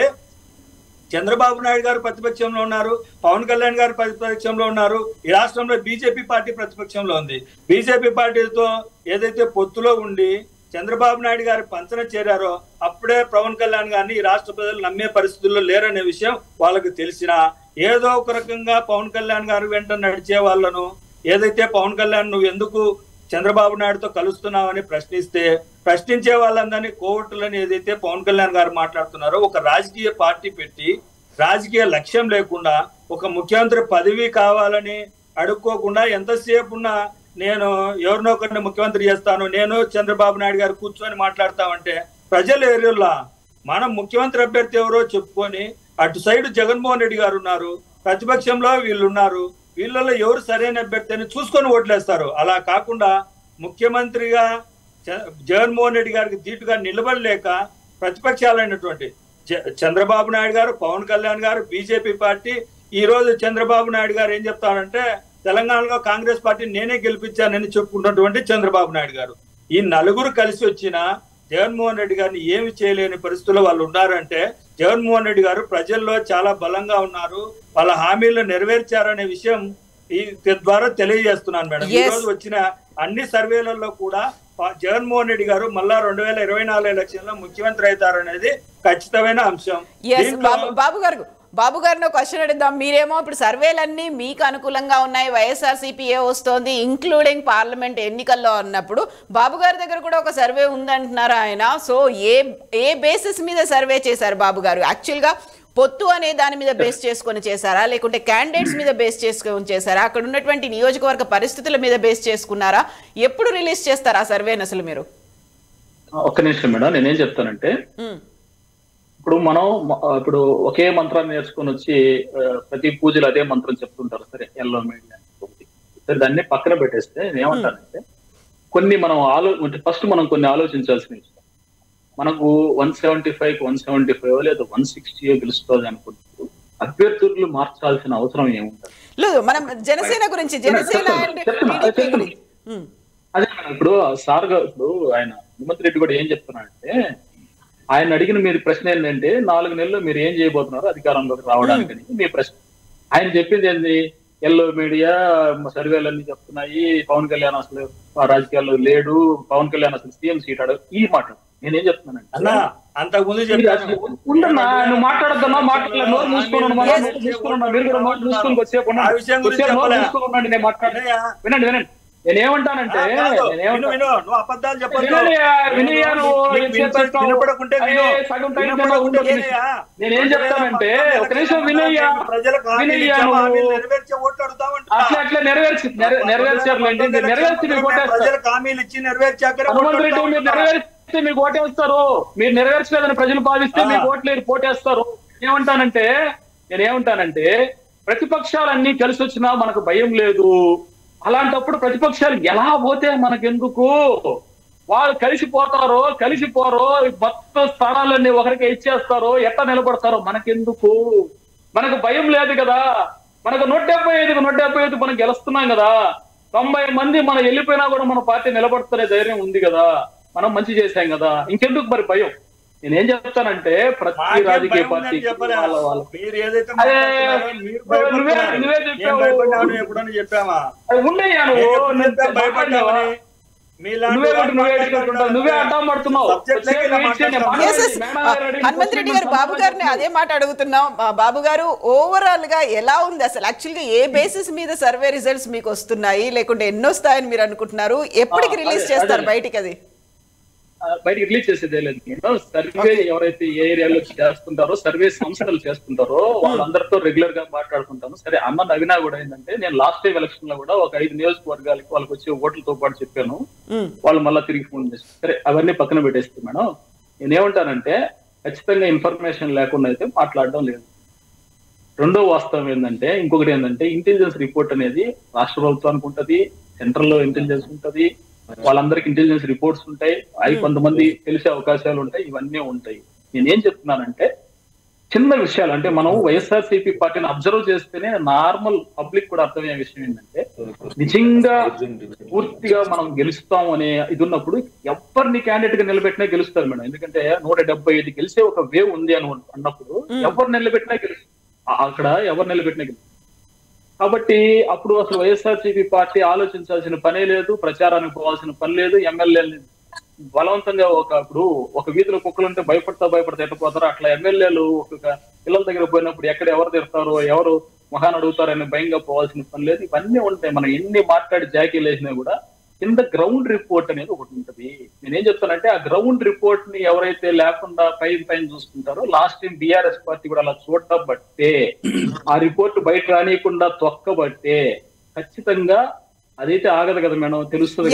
చంద్రబాబు నాయుడు గారు ప్రతిపక్షంలో ఉన్నారు, పవన్ కళ్యాణ్ గారు ప్రతిపక్షంలో ఉన్నారు, ఈ రాష్ట్రంలో బీజేపీ పార్టీ ప్రతిపక్షంలో ఉంది. బీజేపీ పార్టీతో ఏదైతే పొత్తులో ఉండి చంద్రబాబు నాయుడు గారి పంచన చేరారో అప్పుడే పవన్ కళ్యాణ్ గారిని ఈ రాష్ట్ర ప్రజలు నమ్మే పరిస్థితుల్లో లేరనే విషయం వాళ్ళకి తెలిసినా ఏదో ఒక రకంగా పవన్ కళ్యాణ్ గారు వెంట నడిచే వాళ్ళను ఏదైతే పవన్ కళ్యాణ్ నువ్వు ఎందుకు చంద్రబాబు నాయుడుతో కలుస్తున్నావని ప్రశ్నించే వాళ్ళందరినీ కోవట్లని ఏదైతే పవన్ కళ్యాణ్ గారు మాట్లాడుతున్నారో ఒక రాజకీయ పార్టీ పెట్టి రాజకీయ లక్ష్యం లేకుండా ఒక ముఖ్యమంత్రి పదవి కావాలని అడుక్కోకుండా ఎంతసేపు ఉన్నా నేను ఎవరినో ఒకరిని ముఖ్యమంత్రి చేస్తాను, నేను చంద్రబాబు నాయుడు గారు కూర్చొని మాట్లాడతామంటే ప్రజలు ఏరియోలా మనం ముఖ్యమంత్రి అభ్యర్థి ఎవరో చెప్పుకొని అటు సైడ్ జగన్మోహన్ రెడ్డి గారు ఉన్నారు, ప్రతిపక్షంలో వీళ్ళు ఉన్నారు, వీళ్ళలో ఎవరు సరైన అభ్యర్థి అని చూసుకొని ఓట్లేస్తారు. అలా కాకుండా ముఖ్యమంత్రిగా జగన్మోహన్ రెడ్డి గారికి ధీటుగా నిలబడలేక ప్రతిపక్షాలైనటువంటి చంద్రబాబు నాయుడు గారు, పవన్ కళ్యాణ్ గారు, బీజేపీ పార్టీ ఈ రోజు చంద్రబాబు నాయుడు గారు ఏం చెప్తారంటే తెలంగాణలో కాంగ్రెస్ పార్టీ నేనే గెలిపించానని చెప్పుకున్నటువంటి చంద్రబాబు నాయుడు గారు ఈ నలుగురు కలిసి వచ్చిన జగన్మోహన్ రెడ్డి గారిని ఏమి చేయలేని పరిస్థితుల్లో వాళ్ళు ఉన్నారంటే జగన్మోహన్ రెడ్డి గారు ప్రజల్లో చాలా బలంగా ఉన్నారు, వాళ్ళ హామీలు నెరవేర్చారనే విషయం ఈ ద్వారా తెలియజేస్తున్నాను మేడం. ఈ రోజు వచ్చిన అన్ని సర్వేలలో కూడా జగన్మోహన్ రెడ్డి గారు మళ్ళా 2024 ఎలక్షన్ లో ముఖ్యమంత్రి అవుతారనేది ఖచ్చితమైన అంశం. బాబు గారిని ఒక క్వశ్చన్ అడుగుదాం. మీరేమో ఇప్పుడు సర్వేలన్నీ మీకు అనుకూలంగా ఉన్నాయి, వైఎస్ఆర్సీపీ వస్తోంది ఇంక్లూడింగ్ పార్లమెంట్ ఎన్నికల్లో అన్నప్పుడు బాబు గారి దగ్గర కూడా ఒక సర్వే ఉందంటున్నారు ఆయన. సో ఏ బేసిస్ మీద సర్వే చేశారు బాబు గారు? యాక్చువల్గా పొత్తు అనే దాని మీద బేస్ చేసుకొని చేశారా, లేకుంటే క్యాండిడేట్స్ మీద బేస్ చేసుకొని చేశారా, అక్కడ ఉన్నటువంటి నియోజకవర్గ పరిస్థితుల మీద బేస్ చేసుకున్నారా? ఎప్పుడు రిలీజ్ చేస్తారా ఆ సర్వేని అసలు మీరు? ఒక్క నిమిషం మేడం, నేనేం చెప్తానంటే ఇప్పుడు ఒకే మంత్రాన్ని నేర్చుకొని వచ్చి ప్రతి పూజలు అదే మంత్రం చెప్తుంటారు. సరే ఎల్లో మీడియా సరే దాన్ని పక్కన పెట్టేస్తే నేనేమంటానంటే కొన్ని మనం ఫస్ట్ మనం కొన్ని ఆలోచించాల్సిన విషయం. మనకు 175 లేదా 160 గెలుస్తుంది అనుకుంటూ అభ్యర్థులు మార్చాల్సిన అవసరం ఏముంటుంది? లేదు, మనం జనసేన గురించి అదే ఇప్పుడు సార్ గారు ఇప్పుడు ఆయన హనుమంత్ రెడ్డి కూడా ఏం చెప్తున్నారంటే ఆయన అడిగిన మీరు ప్రశ్న ఏంటంటే 4 నెలల్లో మీరు ఏం చేయబోతున్నారు అధికారంలోకి రావడానికి మీ ప్రశ్న. ఆయన చెప్పింది ఏంది? ఎల్లో మీడియా సర్వేలన్నీ చెప్తున్నాయి, పవన్ కళ్యాణ్ అసలు రాజకీయాల్లో లేడు, పవన్ కళ్యాణ్ అసలు సీఎం సీట్ అడగ ఈ మాట. నేనేం చెప్తున్నానండి అంతకుముందు ఉండన్నా నువ్వు మాట్లాడద్దన్నా మాట్లాడలేదు, నోరు మూసుకున్నాను మీరు కూడా నోరు మూసుకొని వచ్చేప్పుడు నేను మాట్లాడే వినండి. నేనేమంటానంటే నేనేం చెప్తానంటే ఒక నిమిషం వినయ్యా అట్లా నెరవేర్చారులేండి, నెరవేర్చి మీరు నెరవేర్స్తే మీకు ఓటేస్తారు. మీరు నెరవేర్చలేదని ప్రజలు భావిస్తే మీకు ఓట్లేరు పోటేస్తారు. నేనేమంటానంటే ప్రతిపక్షాలన్నీ కలిసి వచ్చినా మనకు భయం లేదు. అలాంటప్పుడు ప్రతిపక్షాలు ఎలా పోతే మనకెందుకు? వాళ్ళు కలిసిపోరో మొత్తం స్థానాలన్నీ ఒకరికి ఇచ్చేస్తారో ఎట్లా నిలబడతారో మనకెందుకు? మనకు భయం లేదు కదా. మనకు 175 మనం గెలుస్తున్నాం కదా. 90 మంది మనం వెళ్ళిపోయినా కూడా మన పార్టీ నిలబడుతున్న ధైర్యం ఉంది కదా. మనం మంచి చేశాం కదా, ఇంకెందుకు మరి భయం? నేనేం చెప్తానంటే ప్రతి రాజకీయ పార్టీ హనుమంత్ రెడ్డి గారు బాబు గారిని అదే మాట అడుగుతున్నాం. బాబు గారు ఓవరాల్ గా ఎలా ఉంది అసలు? యాక్చువల్ గా ఏ బేసిస్ మీద సర్వే రిజల్ట్స్ మీకు వస్తున్నాయి, లేకుంటే ఎన్నొస్తాయని మీరు అనుకుంటున్నారు? ఎప్పటికి రిలీజ్ చేస్తారు బయటికి? అది బయటకి రిలీజ్ చేసేదే లేదు. సర్వే ఎవరైతే ఏ ఏరియాలో చేస్తుంటారో సర్వే సంస్థలు చేస్తుంటారో వాళ్ళందరితో రెగ్యులర్ గా మాట్లాడుకుంటాను. సరే అన్న నవీనా కూడా ఏంటంటే నేను లాస్ట్ టైం ఎలక్షన్ లో కూడా ఒక 5 నియోజకవర్గాలకి వాళ్ళకి వచ్చే ఓట్లతో పాటు చెప్పాను. వాళ్ళు మళ్ళీ తిరిగి ఫోన్ చేస్తారు. సరే అవన్నీ పక్కన పెట్టేస్తే మేడం నేనేమంటానంటే ఖచ్చితంగా ఇన్ఫర్మేషన్ లేకుండా అయితే మాట్లాడడం లేదు. రెండో వాస్తవం ఏంటంటే, ఇంకొకటి ఏంటంటే, ఇంటెలిజెన్స్ రిపోర్ట్ అనేది రాష్ట్ర ప్రభుత్వానికి ఉంటది, సెంట్రల్ లో ఇంటెలిజెన్స్ ఉంటది, వాళ్ళందరికి ఇంటెలిజెన్స్ రిపోర్ట్స్ ఉంటాయి, అవి కొంతమంది తెలిసే అవకాశాలు ఉంటాయి, ఇవన్నీ ఉంటాయి. నేనేం చెప్తున్నానంటే, చిన్న విషయాలు అంటే మనం వైఎస్ఆర్సీపీ పార్టీని అబ్జర్వ్ చేస్తేనే నార్మల్ పబ్లిక్ కూడా అర్థమయ్యే విషయం ఏంటంటే, నిజంగా పూర్తిగా మనం గెలుస్తాం అనే ఇది ఉన్నప్పుడు ఎవరిని క్యాండిడేట్ గా నిలబెట్టినా గెలుస్తారు మేడం. ఎందుకంటే 175 గెలిచే ఒక వేవ్ ఉంది అని అన్నప్పుడు ఎవరు నిలబెట్టినా గెలుస్తారు, అక్కడ ఎవరు నిలబెట్టినా గెలుస్తారు. కాబట్టి అప్పుడు అసలు వైఎస్ఆర్సీపీ పార్టీ ఆలోచించాల్సిన పనే లేదు, ప్రచారానికి పోవాల్సిన పని లేదు. ఎమ్మెల్యేలు బలవంతంగా ఇప్పుడు ఒక వీధిలో కుక్కలు ఉంటే భయపడతా ఎట్టపోతారు, అట్లా ఎమ్మెల్యేలు ఒక పిల్లల దగ్గర పోయినప్పుడు ఎక్కడ ఎవరు తిడతారో, ఎవరు మహాన్ అడుగుతారని భయంగా పోవాల్సిన పని లేదు. ఇవన్నీ ఉంటాయి. మనం ఎన్ని మాట్లాడి జాకీలు వేసినా కూడా కింద గ్రౌండ్ రిపోర్ట్ అనేది ఒకటి ఉంటుంది. నేనేం చెప్తానంటే, ఆ గ్రౌండ్ రిపోర్ట్ ని ఎవరైతే లేకుండా పైన చూసుకుంటారో, లాస్ట్ టైం బీఆర్ఎస్ పార్టీ కూడా అలా చూడటం బట్టే, ఆ రిపోర్ట్ బయట రానియకుండా తొక్కబట్టే ఖచ్చితంగా అదైతే ఆగదు కదా మేడం, తెలుస్తుంది.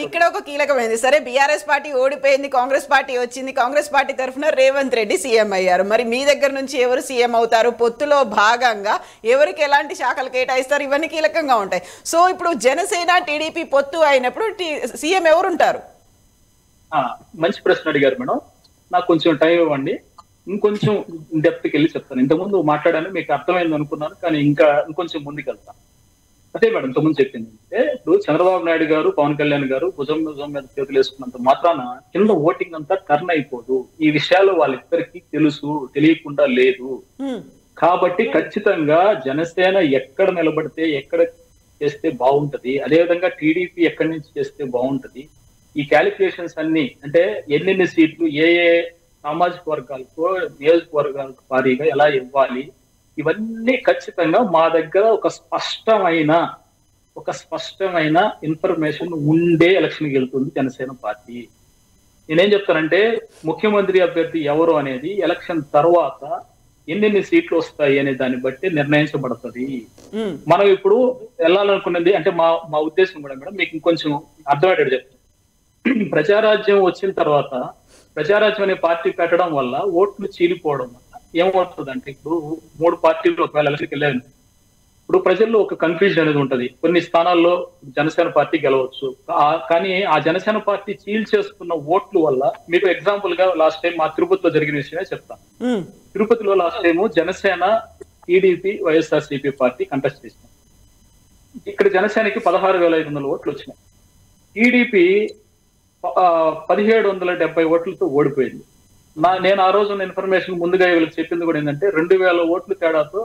ఇక్కడ ఒక కీలకమైంది. సరే, బీఆర్ఎస్ పార్టీ ఓడిపోయింది, కాంగ్రెస్ పార్టీ వచ్చింది, కాంగ్రెస్ పార్టీ తరఫున రేవంత్ రెడ్డి సీఎం అయ్యారు. మరి మీ దగ్గర నుంచి ఎవరు సీఎం అవుతారు, పొత్తులో భాగంగా ఎవరికి ఎలాంటి శాఖలు కేటాయిస్తారు, ఇవన్నీ కీలకంగా ఉంటాయి. సో ఇప్పుడు జనసేన టీడీపీ పొత్తు అయినప్పుడు సీఎం ఎవరు ఉంటారు? మంచి ప్రశ్న అడిగారు మేడం. నాకు కొంచెం టైం ఇవ్వండి, ఇంకొంచెం డెప్త్కి వెళ్ళి చెప్తాను. ఇంతకుముందు మాట్లాడాను, మీకు అర్థమైంది అనుకున్నాను, కానీ ఇంకొంచెం ముందుకు వెళ్తాను. అదే మేడం ఇంతకుముందు చెప్పింది అంటే, ఇప్పుడు చంద్రబాబు నాయుడు గారు, పవన్ కళ్యాణ్ గారు భుజం మీద చేతులు వేసుకున్నంత మాత్రాన కింద ఓటింగ్ అంతా టర్న్ అయిపోదు. ఈ విషయాలు వాళ్ళిద్దరికి తెలుసు, తెలియకుండా లేదు. కాబట్టి ఖచ్చితంగా జనసేన ఎక్కడ నిలబడితే, ఎక్కడ చేస్తే బాగుంటది, అదేవిధంగా టీడీపీ ఎక్కడి నుంచి చేస్తే బాగుంటది, ఈ క్యాలిక్యులేషన్స్ అన్ని అంటే ఎన్నెన్ని సీట్లు ఏ సామాజిక వర్గాలకు, నియోజకవర్గాలకు వారీగా ఎలా ఇవ్వాలి, ఇవన్నీ ఖచ్చితంగా మా దగ్గర ఒక స్పష్టమైన ఇన్ఫర్మేషన్ ఉండే ఎలక్షన్కి వెళ్తుంది జనసేన పార్టీ. నేనేం చెప్తానంటే, ముఖ్యమంత్రి అభ్యర్థి ఎవరు అనేది ఎలక్షన్ తర్వాత ఎన్నెన్ని సీట్లు వస్తాయి అనే దాన్ని బట్టి నిర్ణయించబడుతుంది. మనం ఇప్పుడు వెళ్ళాలనుకున్నది అంటే మా ఉద్దేశం కూడా మేడం, మీకు ఇంకొంచెం అర్థమయ్యేటట్టు చెప్తాను. ప్రజారాజ్యం వచ్చిన తర్వాత, ప్రజారాజ్యం అనే పార్టీ పెట్టడం వల్ల ఓట్లు చీలిపోవడం వల్ల ఏమవుతుందంటే, ఇప్పుడు 3 పార్టీలు ఒకవేళ ఎలక్షన్కి వెళ్ళాను, ఇప్పుడు ప్రజల్లో ఒక కన్ఫ్యూజన్ అనేది ఉంటది. కొన్ని స్థానాల్లో జనసేన పార్టీ గెలవచ్చు, కానీ ఆ జనసేన పార్టీ చీల్చేసుకున్న ఓట్లు వల్ల, మీకు ఎగ్జాంపుల్ గా లాస్ట్ టైం మా తిరుపతిలో జరిగిన విషయమే చెప్తాను. తిరుపతిలో last time Janasena, TDP, YSRCP party contest చేసినాయి. ఇక్కడ జనసేనకి 16,500 ఓట్లు వచ్చినాయి, టీడీపీ 1770 ఓట్లతో ఓడిపోయింది. నేను ఆ రోజు ఇన్ఫర్మేషన్ ముందుగా వీళ్ళకి చెప్పింది కూడా ఏంటంటే, 2000 ఓట్లు తేడాతో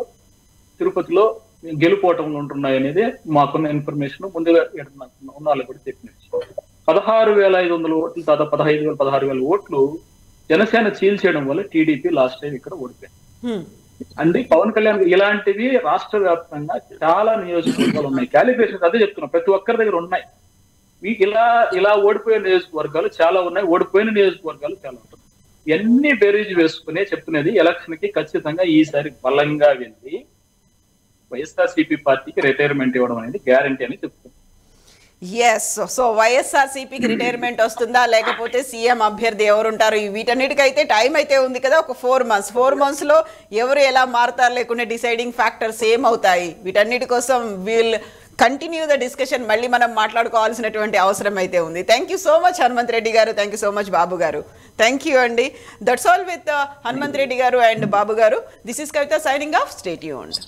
తిరుపతిలో గెలుపోవటంలో ఉంటున్నాయి అనేది మాకున్న ఇన్ఫర్మేషన్ ముందుగా ఉన్న వాళ్ళు కూడా చెప్పిన 16,500 ఓట్లు, దాదాపు 15,000, 16,000 ఓట్లు జనసేన చీల్చేయడం వల్ల టీడీపీ లాస్ట్ టైం ఇక్కడ ఓడిపోయింది. అంటే పవన్ కళ్యాణ్ ఇలాంటివి రాష్ట్ర వ్యాప్తంగా చాలా నియోజకవర్గాలు ఉన్నాయి. క్యాలిక్యులేషన్స్ అదే చెప్తున్నా, ప్రతి ఒక్కరి దగ్గర ఉన్నాయి. ఇలా ఓడిపోయిన నియోజకవర్గాలు చాలా ఉన్నాయి, ఓడిపోయిన నియోజకవర్గాలు చాలా ఉన్నాయి. ఎన్ని బేరీజ్ వేసుకునే చెప్తున్నది, ఎలక్షన్ కి ఖచ్చితంగా ఈసారి బలంగా వెళ్ళి వైఎస్ఆర్సీపీ పార్టీకి రిటైర్మెంట్ ఇవ్వడం అనేది గ్యారంటీ అని చెప్తుంది. ఎస్, సో వైఎస్ఆర్సీపీకి రిటైర్మెంట్ వస్తుందా, లేకపోతే సీఎం అభ్యర్థి ఎవరు ఉంటారు, వీటన్నిటికైతే టైం అయితే ఉంది కదా, ఒక 4 months లో ఎవరు ఎలా మారుతారు, లేకుంటే డిసైడింగ్ ఫ్యాక్టర్స్ ఏమవుతాయి, వీటన్నిటి కోసం వీల్ కంటిన్యూ ద డిస్కషన్ మళ్ళీ మనం మాట్లాడుకోవాల్సినటువంటి అవసరం అయితే ఉంది. Thank you so much Hanumanth Reddy గారు, థ్యాంక్ యూ సో మచ్ బాబు గారు. థ్యాంక్ యూ అండి. That's all with Hanumanth Reddy గారు అండ్ బాబు గారు. This is Kavitha signing off. Stay tuned.